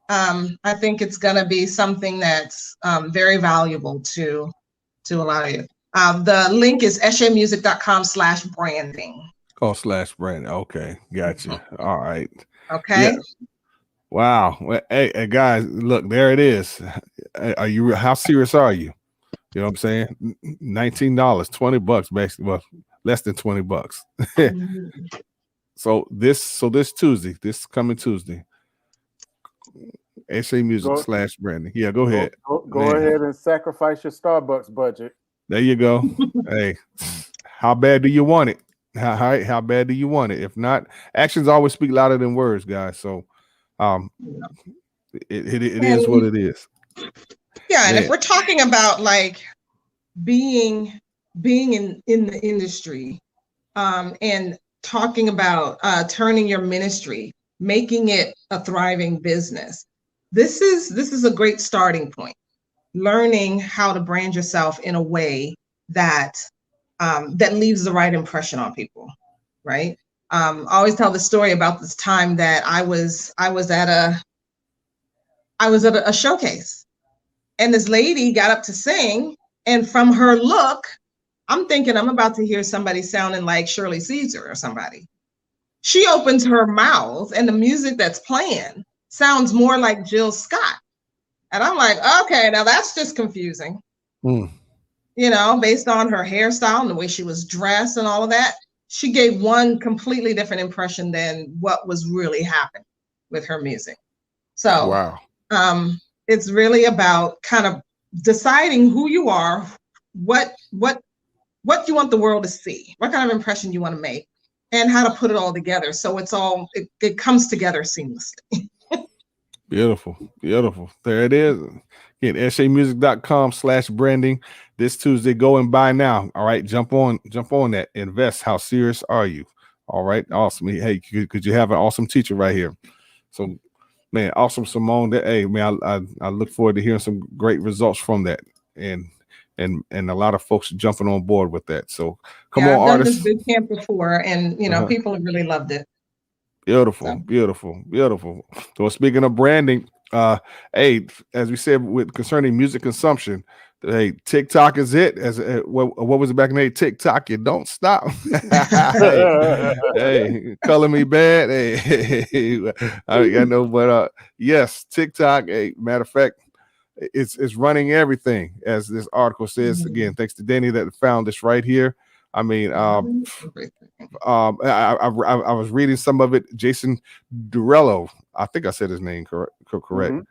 I think it's going to be something that's very valuable to a lot of you. The link is eshemusic.com/branding. Oh, /branding. Okay, gotcha. All right. Okay. Yeah. Wow. Well, hey, guys, look, there it is. How serious are you? You know what I'm saying? $19, $20, basically. Well, less than $20. So this Tuesday, this coming Tuesday, Eshe Music /branding. Yeah, go ahead. Go ahead and sacrifice your Starbucks budget. There you go. Hey, how bad do you want it? How bad do you want it? If not, actions always speak louder than words, guys. So, it is what it is. Yeah, and if we're talking about like being in the industry, and talking about turning your ministry, making it a thriving business, this is a great starting point. Learning how to brand yourself in a way that that leaves the right impression on people, right? I always tell the story about this time that I was at a showcase, and this lady got up to sing, and from her look, I'm thinking I'm about to hear somebody sounding like Shirley Caesar or somebody. She opens her mouth, and the music that's playing sounds more like Jill Scott. And I'm like, okay, now that's just confusing. Based on her hairstyle and the way she was dressed and all of that, she gave one completely different impression than what was really happening with her music. So wow. It's really about kind of deciding who you are, what you want the world to see, what kind of impression you want to make, and how to put it all together. So it comes together seamlessly. Beautiful. There it is. Again, eshemusic.com/branding. This Tuesday, go and buy now. All right, jump on that. Invest. How serious are you? All right, awesome. Hey, could you have an awesome teacher right here? So, man, awesome, Simone. Hey, man, I look forward to hearing some great results from that, and a lot of folks jumping on board with that. So, come on, I've artists. done this boot camp before, and people have really loved it. Beautiful. So speaking of branding, hey, as we said concerning music consumption, hey, TikTok is it. What was it back in the day? TikTok, you don't stop. hey, color me bad. Hey, I know, but yes, TikTok. Hey, matter of fact, it's running everything, as this article says. Again, thanks to Danny that found this right here. I mean, I was reading some of it. Jason Derulo, I think I said his name correct.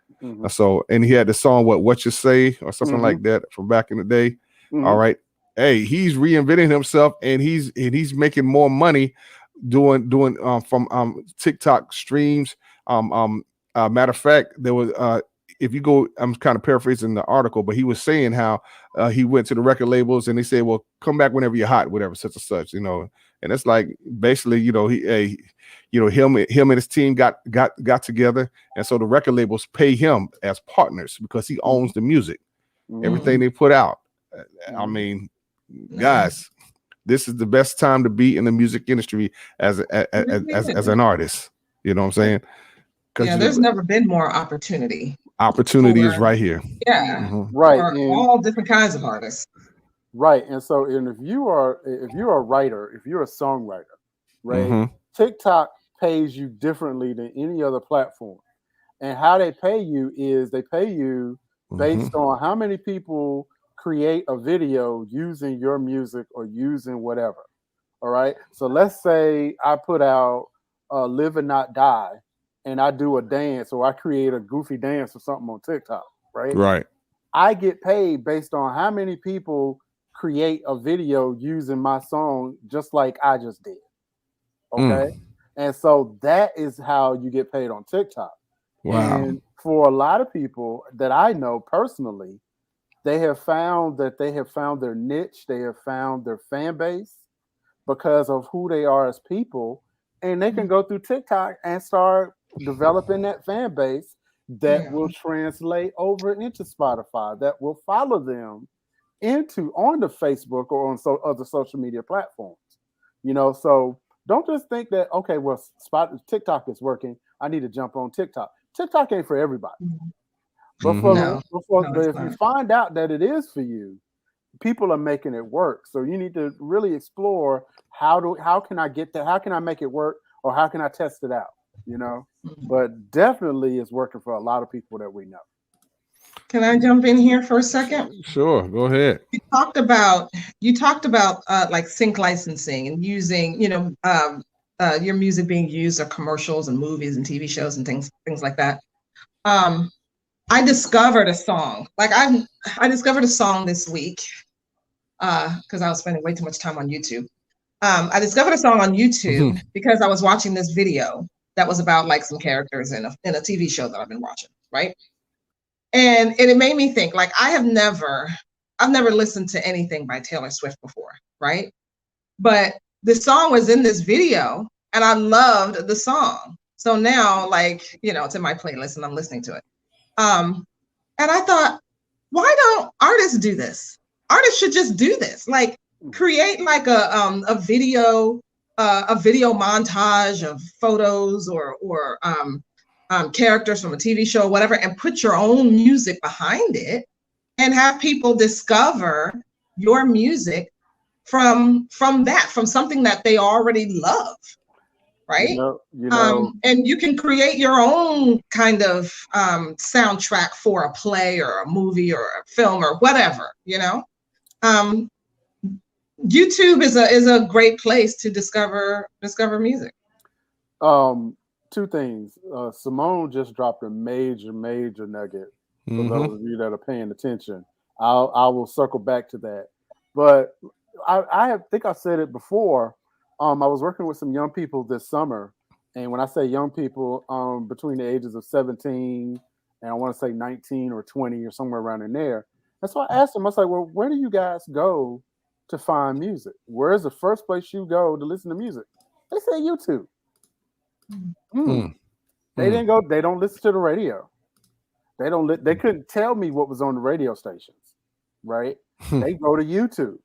So, and he had the song "What You Say" or something like that from back in the day. All right, hey, he's reinventing himself, and he's making more money doing from TikTok streams. Matter of fact, there was if you go, I'm kind of paraphrasing the article, but he was saying how he went to the record labels and they said, well, come back whenever you're hot, whatever, such and such, and it's like basically, him and his team got together, and so the record labels pay him as partners because he owns the music, everything they put out. I mean, guys, this is the best time to be in the music industry as an artist. You know what I'm saying? Yeah, there's never been more opportunity. Opportunity is right here. Yeah, right. For all different kinds of artists. Right, and so, if you're a writer, if you're a songwriter, right, TikTok pays you differently than any other platform. And how they pay you is they pay you based Mhm. on how many people create a video using your music or using whatever. All right. So let's say I put out Live and Not Die and I do a dance or I create a goofy dance or something on TikTok, right? Right. I get paid based on how many people create a video using my song just like I just did. Okay. Mm. And so that is how you get paid on TikTok. Wow. And for a lot of people that I know personally, they have found that they have found their niche, they have found their fan base because of who they are as people. And they can go through TikTok and start developing that fan base that Yeah. will translate over into Spotify, that will follow them into on the Facebook or on other social media platforms. So don't just think that, okay, well, TikTok is working, I need to jump on TikTok. TikTok ain't for everybody. But Mhm. No, but it's if you not. find out that it is for you, people are making it work. So you need to really explore how can I get that? How can I make it work? Or how can I test it out? But definitely it's working for a lot of people that we know. Can I jump in here for a second? Sure. Go ahead. You talked about like sync licensing and using, your music being used in commercials and movies and TV shows and things like that. I discovered a song. Like I discovered a song this week because I was spending way too much time on YouTube. I discovered a song on YouTube because I was watching this video that was about like some characters in a TV show that I've been watching, right? And it made me think, like, I've never listened to anything by Taylor Swift before, right? But the song was in this video and I loved the song. So now, like, it's in my playlist and I'm listening to it. And I thought, why don't artists do this? Artists should just do this. Like, create like a video montage of photos or characters from a TV show or whatever, and put your own music behind it and have people discover your music from something that they already love, right? And you can create your own kind of soundtrack for a play or a movie or a film or whatever, YouTube is a great place to discover music. Two things. Simone just dropped a major nugget for those of you that are paying attention. I will circle back to that. But I think I said it before. I was working with some young people this summer. And when I say young people, between the ages of 17 and I want to say 19 or 20 or somewhere around in there. And so I asked them, I was like, well, where do you guys go to find music? Where is the first place you go to listen to music? They say YouTube. They didn't go. They don't listen to the radio. They couldn't tell me what was on the radio stations, right? They go to YouTube.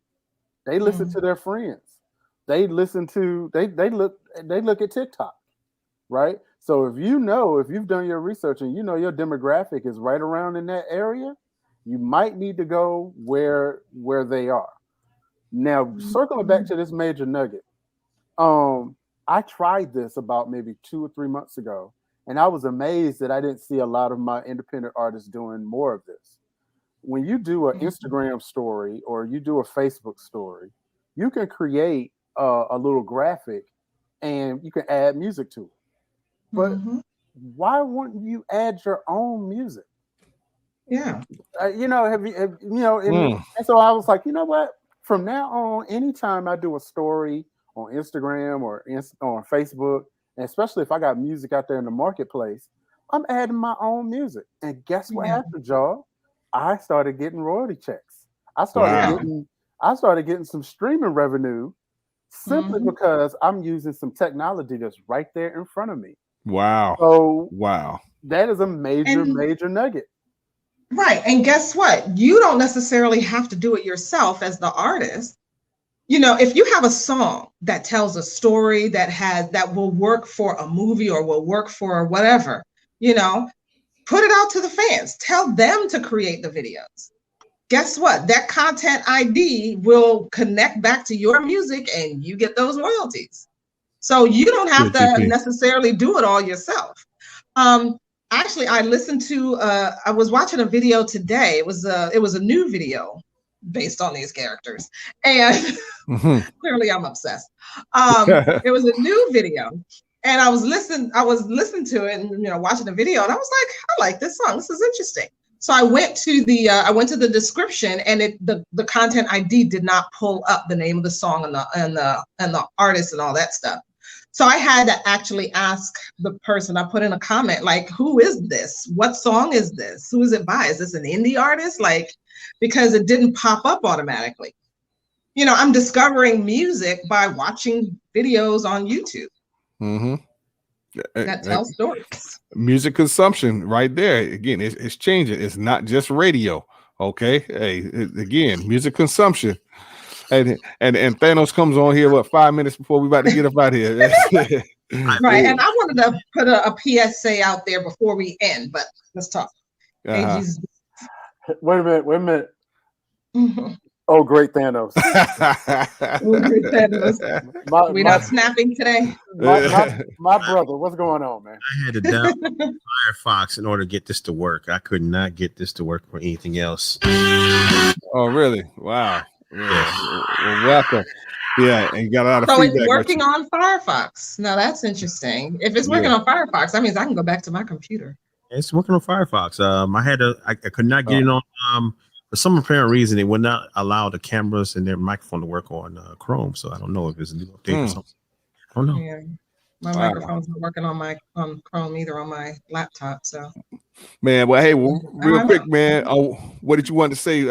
They listen to their friends. They listen to they look at TikTok, right? So if you've done your research and your demographic is right around in that area, you might need to go where they are. Now, circling back to this major nugget, I tried this about maybe 2 or 3 months ago, and I was amazed that I didn't see a lot of my independent artists doing more of this. When you do an Instagram story or you do a Facebook story, you can create a little graphic and you can add music to it. But why wouldn't you add your own music? Yeah. And so I was like, you know what? From now on, anytime I do a story on Instagram or on Facebook, and especially if I got music out there in the marketplace, I'm adding my own music. And guess what happened, y'all? I started getting royalty checks. I started getting some streaming revenue simply because I'm using some technology that's right there in front of me. Wow. So wow. That is a major nugget. Right. And guess what? You don't necessarily have to do it yourself as the artist. If you have a song that tells a story that will work for a movie or will work for whatever, put it out to the fans. Tell them to create the videos. Guess what? That content ID will connect back to your music and you get those royalties. So you don't have to necessarily do it all yourself. actually, I listened to. I was watching a video today. It was a new video based on these characters, and clearly I'm obsessed. It was a new video, and I was listening to it, and watching the video, and I was like, I like this song. This is interesting. So I went to the description, and the content ID did not pull up the name of the song and the artist and all that stuff. So I had to actually ask the person. I put in a comment like, who is this? What song is this? Who is it by? Is this an indie artist? Like, because it didn't pop up automatically. I'm discovering music by watching videos on YouTube. Mm-hmm. That tells stories. Music consumption right there. Again, it's changing. It's not just radio. Okay. Hey, again, music consumption. And Thanos comes on here, 5 minutes before we about to get up out here. Right. And I wanted to put a PSA out there before we end, but let's talk. Hey, Jesus. Wait a minute. Mm-hmm. Oh, great Thanos. We're not snapping today. My brother, what's going on, man? I had to download Firefox in order to get this to work. I could not get this to work for anything else. Oh, really? Wow. Yeah. Well, welcome. Yeah, and you got a lot of so feedback. It's working on Firefox. Now that's interesting. If it's working on Firefox, that means I can go back to my computer. It's working on Firefox. I could not get it on. For some apparent reason, it would not allow the cameras and their microphone to work on Chrome. So I don't know if it's a new update or something. I don't know. Yeah. My microphone's not working on Chrome either on my laptop. So, man, well, hey, real quick, man. What did you want to say?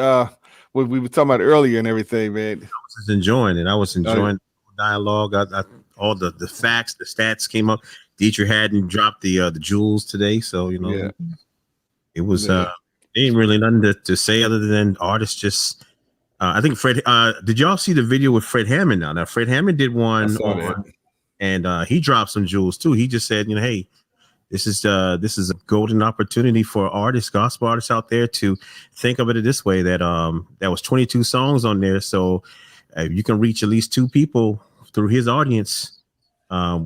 What we were talking about earlier and everything, man. I was just enjoying it. I was enjoying the dialogue. All the facts, the stats came up. Dietrich hadn't dropped the jewels today, so it was. Ain't really nothing to say other than artists just. I think Fred. Did y'all see the video with Fred Hammond? Now Fred Hammond did one and he dropped some jewels too. He just said, hey, this is a golden opportunity for artists, gospel artists out there to think of it this way. That was 22 songs on there, so you can reach at least 2 people through his audience.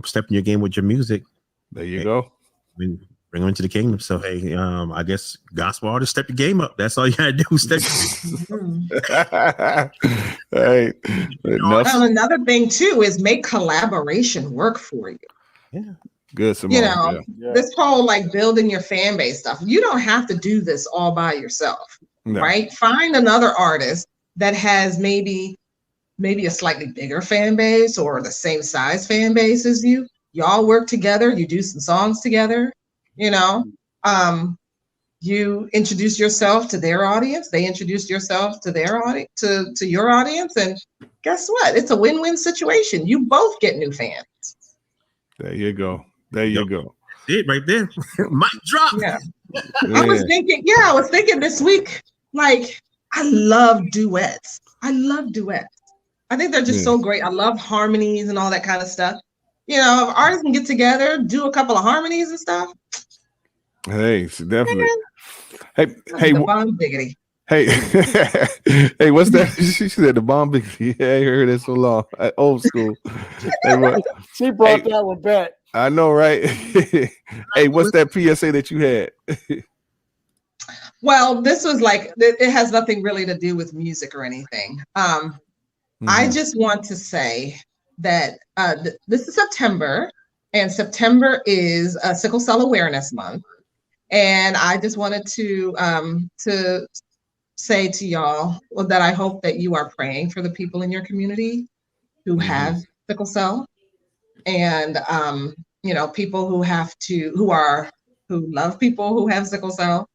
Step in your game with your music. There you go. Bring them into the kingdom. So hey, I guess gospel artists, step your game up. That's all you gotta do. Step Hey, well, another thing too is make collaboration work for you. Yeah. Good. Simone, this whole building your fan base stuff. You don't have to do this all by yourself, right? Find another artist that has maybe a slightly bigger fan base or the same size fan base as you. Y'all work together. You do some songs together. You introduce yourself to their audience. They introduce yourself to their audience, to your audience, and guess what? It's a win-win situation. You both get new fans. There you go. There you go. It right there. Mic drop. Yeah. I was thinking this week, I love duets. I think they're just so great. I love harmonies and all that kind of stuff. If artists can get together, do a couple of harmonies and stuff. Hey, definitely. Hey, the bomb biggity. Hey, hey, what's that? She said the bomb biggity. Yeah, I heard it so long. Old school. She brought that one back. I know, right? Hey, what's that PSA that you had? Well, this was it has nothing really to do with music or anything. I just want to say that this is September, and September is Sickle Cell Awareness Month. And I just wanted to say to y'all that I hope that you are praying for the people in your community who have sickle cell, and people who love people who have sickle cell.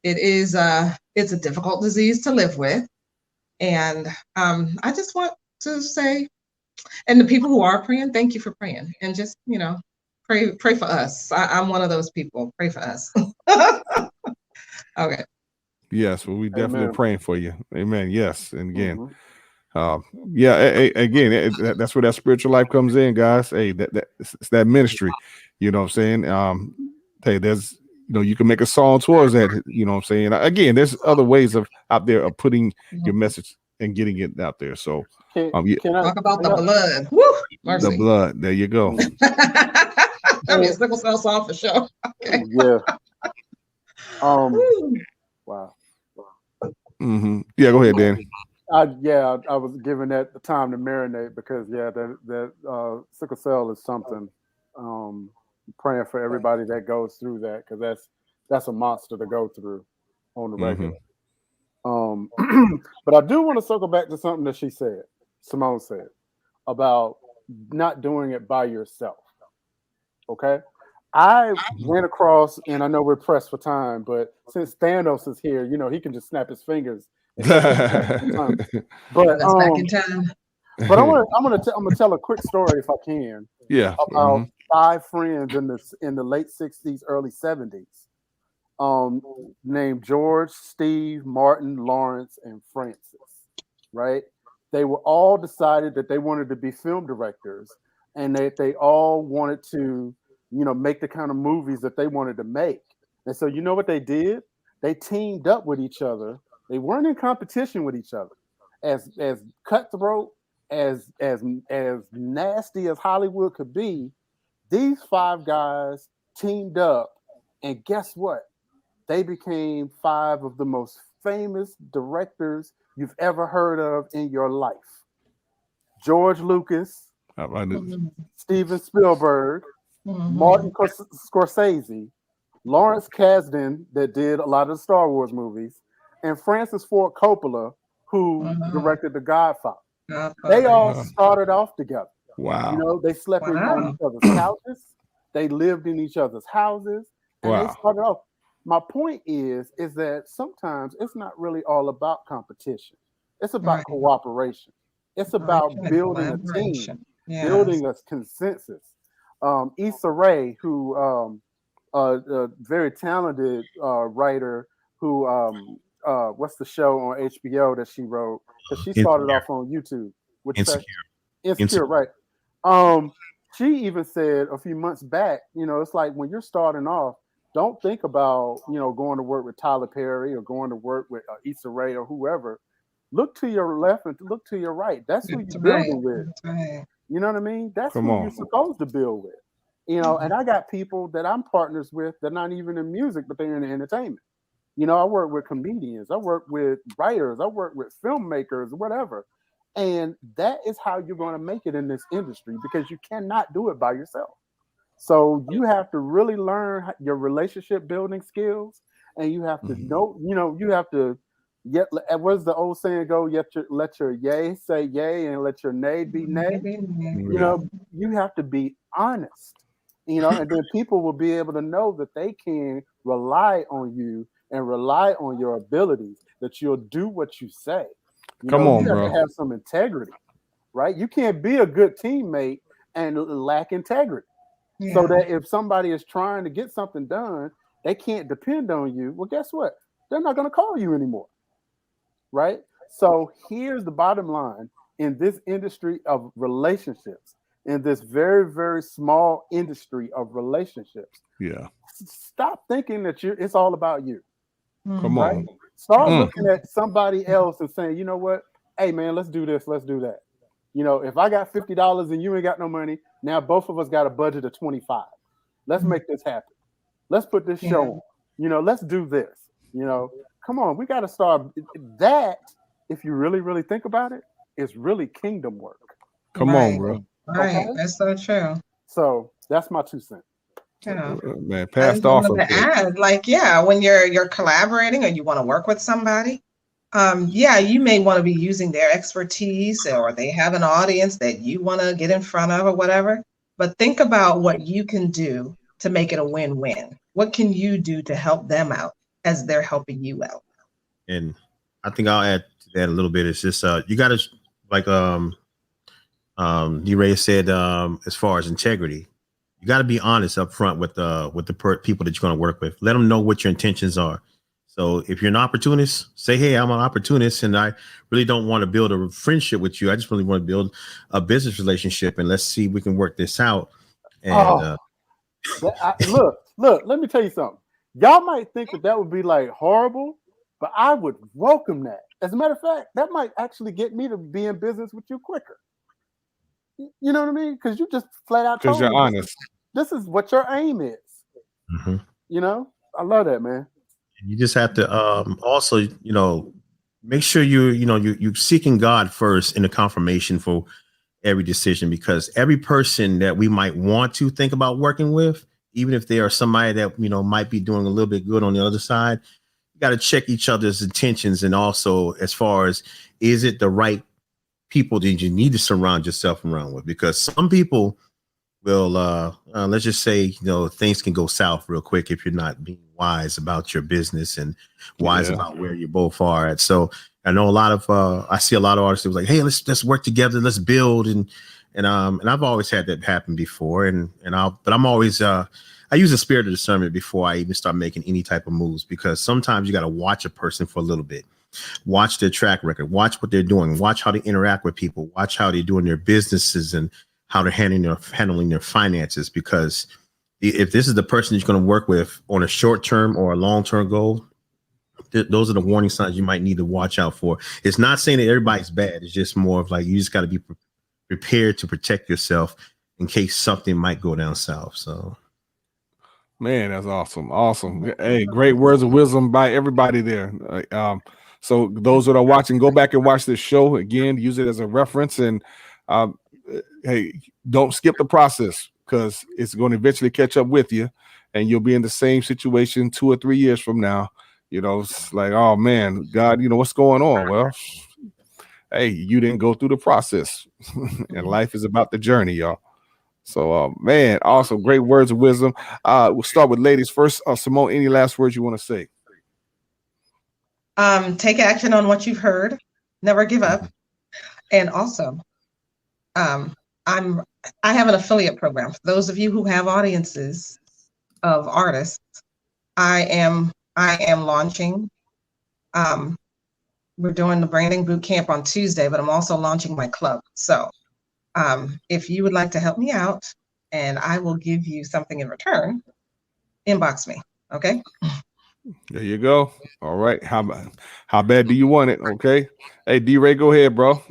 It's a difficult disease to live with, and I just want to say, and the people who are praying, thank you for praying, and just pray for us. I'm one of those people. Pray for us. Okay. Yes, well, we definitely praying for you. Amen. Yes, and again, that's where that spiritual life comes in, guys. Hey, it's that ministry. You know what I'm saying? Hey, there's you can make a song towards that. You know what I'm saying? Again, there's other ways out there of putting your message and getting it out there. So, talk about the blood. Woo! Mercy. The blood. There you go. I mean, sickle cell soft for sure. Okay. Yeah. Woo. Wow. Yeah, go ahead, Danny. I was giving that the time to marinate because that sickle cell is something. Praying for everybody that goes through that because that's a monster to go through on the regular. But I do want to circle back to something that Simone said about not doing it by yourself. Okay. I went across, and I know we're pressed for time, but since Thanos is here, he can just snap his fingers. But That's back in time. But I'm gonna tell a quick story if I can. Yeah. About 5 friends in the late 60s, early 70s. Named George, Steve, Martin, Lawrence, and Francis. Right? They were all decided that they wanted to be film directors, and that they all wanted to, make the kind of movies that they wanted to make. And so, you know what they did? They teamed up with each other. They weren't in competition with each other. As cutthroat, as nasty as Hollywood could be, these 5 guys teamed up, and guess what? They became 5 of the most famous directors you've ever heard of in your life. George Lucas, Steven Spielberg, Martin Scorsese, Lawrence Kasdan, that did a lot of the Star Wars movies, and Francis Ford Coppola, who directed The Godfather. They all started off together. Wow. They slept on each other's couches. They lived in each other's houses. And they started off. My point is that sometimes it's not really all about competition. It's about cooperation. It's about building a team, building a consensus. Issa Rae, who a very talented writer who what's the show on HBO that she wrote? Because she started off on YouTube. Insecure, right? She even said a few months back, it's like when you're starting off, don't think about going to work with Tyler Perry or going to work with Issa Rae or whoever. Look to your left and look to your right. That's who you're building with. Right. You know what I mean? That's who you're supposed to build with. And I got people that I'm partners with that are not even in music, but they're in entertainment. I work with comedians, I work with writers, I work with filmmakers, whatever. And that is how you're going to make it in this industry because you cannot do it by yourself. So you have to really learn your relationship building skills, and you have to know, you have to what's the old saying go? Let your yay say yay and let your nay be nay. You have to be honest, and then people will be able to know that they can rely on you and rely on your abilities, that you'll do what you say. You have to have some integrity, right? You can't be a good teammate and lack integrity. Yeah. So that if somebody is trying to get something done, they can't depend on you. Well, guess what? They're not going to call you anymore, right? So here's the bottom line in this industry of relationships, in this very, very small industry of relationships. Yeah. Stop thinking that it's all about you. Come on. Start looking at somebody else and saying, you know what? Hey, man, let's do this. Let's do that. If I got $50 and you ain't got no money, now both of us got a budget of $25. Let's make this happen. Let's put this show on. Let's do this. Come on. We got to start. That, if you really, really think about it, is really kingdom work. Come on, bro. Right. Okay? That's so true. So that's my 2 cents. Man, passed off. To add, when you're collaborating or you want to work with somebody, you may want to be using their expertise or they have an audience that you want to get in front of or whatever. But think about what you can do to make it a win-win. What can you do to help them out as they're helping you out? And I think I'll add to that a little bit. It's just you got to, like Ray said, as far as integrity, you got to be honest up front with the people that you're going to work with. Let them know what your intentions are. So if you're an opportunist, say, hey, I'm an opportunist and I really don't want to build a friendship with you. I just really want to build a business relationship and let's see if we can work this out. And look, let me tell you something. Y'all might think that would be like horrible, but I would welcome that. As a matter of fact, that might actually get me to be in business with you quicker. You know what I mean? Because you just flat out because you're honest. this is what your aim is. Mm-hmm. You know, I love that, man. You just have to also, you know, make sure you're seeking God first in the confirmation for every decision, because every person that we might want to think about working with, even if they are somebody that, you know, might be doing a little bit good on the other side, you got to check each other's intentions. And also, as far as, is it the right people that you need to surround yourself around with? Because some people will, let's just say, you know, things can go south real quick if you're not being wise about your business and wise about where you both are at. So I know a lot of, I see a lot of artists that was like, hey, let's work together, let's build. And I've always had that happen before. But I'm always, I use the spirit of discernment before I even start making any type of moves, because sometimes you got to watch a person for a little bit, watch their track record, watch what they're doing, watch how they interact with people, watch how they're doing their businesses and how they're handling their finances. Because if this is the person you're going to work with on a short term or a long term goal, those are the warning signs you might need to watch out for. It's not saying that everybody's bad. It's just more of like, you just got to be prepared to protect yourself in case something might go down south. So, man, that's awesome. Hey, great words of wisdom by everybody there. So those that are watching, go back and watch this show again, use it as a reference, and hey, don't skip the process, because it's going to eventually catch up with you, and you'll be in the same situation 2 or 3 years from now. You know, it's like, oh man, God, you know, what's going on? Well, hey, you didn't go through the process, and life is about the journey, y'all. So, man, awesome, great words of wisdom. We'll start with ladies first. Simone, any last words you want to say? Take action on what you've heard. Never give up. And also, I have an affiliate program for those of you who have audiences of artists. I am launching. We're doing the branding boot camp on Tuesday, but I'm also launching my club. So if you would like to help me out and I will give you something in return, inbox me. Okay. There you go. All right. How bad do you want it? Okay. Hey, D-Ray, go ahead, bro.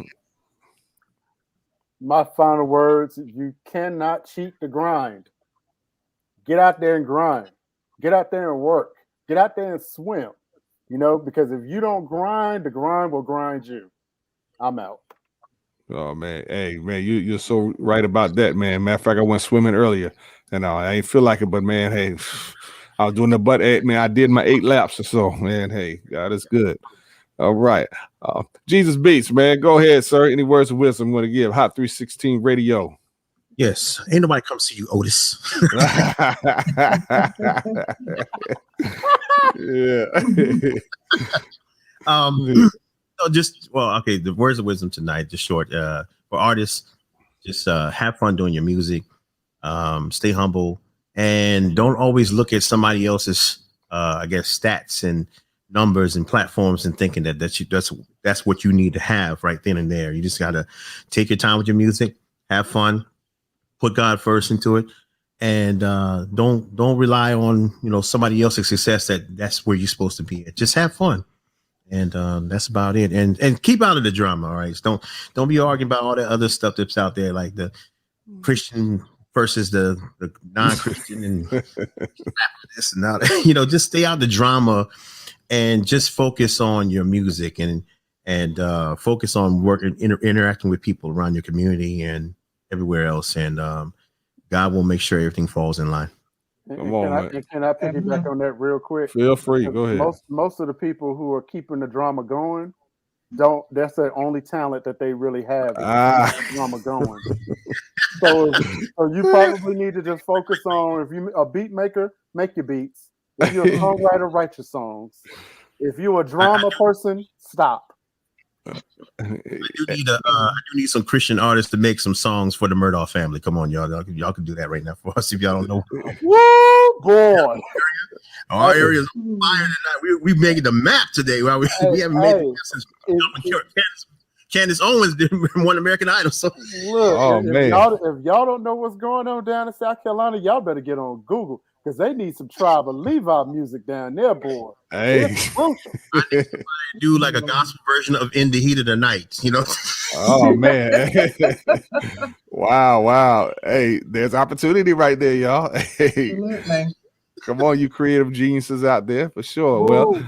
My final words: you cannot cheat the grind. Get out there and grind. Get out there and work. Get out there and swim. You know, because if you don't grind, the grind will grind you. I'm out. Oh man, hey man, you're so right about that, man. Matter of fact, I went swimming earlier, and I ain't feel like it, but man, hey, I was doing the butt. Man, I did my 8 laps or so. Man, hey, God is good. All right, Jesus Beats, man. Go ahead, sir. Any words of wisdom you want to give? Hot 316 Radio. yes, ain't nobody come see you, Otis. Yeah. Okay, the words of wisdom tonight, just short, for artists, just have fun doing your music, stay humble, and don't always look at somebody else's I guess stats and numbers and platforms and thinking that's what you need to have right then and there. You just got to take your time with your music, have fun, put God first into it, and don't rely on, you know, somebody else's success. That's where you're supposed to be at. Just have fun. And that's about it. And keep out of the drama. All right. Don't be arguing about all that other stuff that's out there, like the Christian versus the non-Christian and this and that. You know, just stay out of the drama and just focus on your music and focus on working, interacting with people around your community and everywhere else. And God will make sure everything falls in line. Can I piggyback on that real quick? Feel free. Go ahead. Most of the people who are keeping the drama going that's their only talent that they really have. The drama going. So you probably need to just focus on, if you're a beat maker, make your beats. If you're a songwriter, write your songs. If you're a drama person, stop. I do need some Christian artists to make some songs for the Murdoch family. Come on, y'all can do that right now for us if y'all don't know. Woo, boy! Our area's on fire tonight. We making the map today. We haven't made it since Candace Owens did One American Idol. So look, if y'all don't know what's going on down in South Carolina, y'all better get on Google. because they need some tribal Levi music down there, boy. Hey. It's crucial. Do like a gospel version of "In the Heat of the Night," you know. Oh man. Wow. Hey, there's opportunity right there, y'all. Hey, Absolutely. come on, you creative geniuses out there for sure. Well,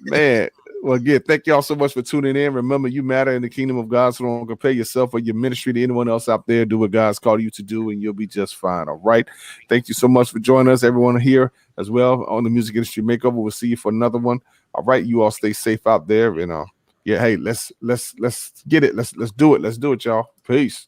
man. Well, again, thank y'all so much for tuning in. Remember, you matter in the kingdom of God, so don't compare yourself or your ministry to anyone else out there. Do what God's called you to do, and you'll be just fine. All right. Thank you so much for joining us, everyone here as well on the Music Industry Makeover. We'll see you for another one. All right. You all stay safe out there. And yeah, hey, let's get it. Let's do it. Let's do it, y'all. Peace.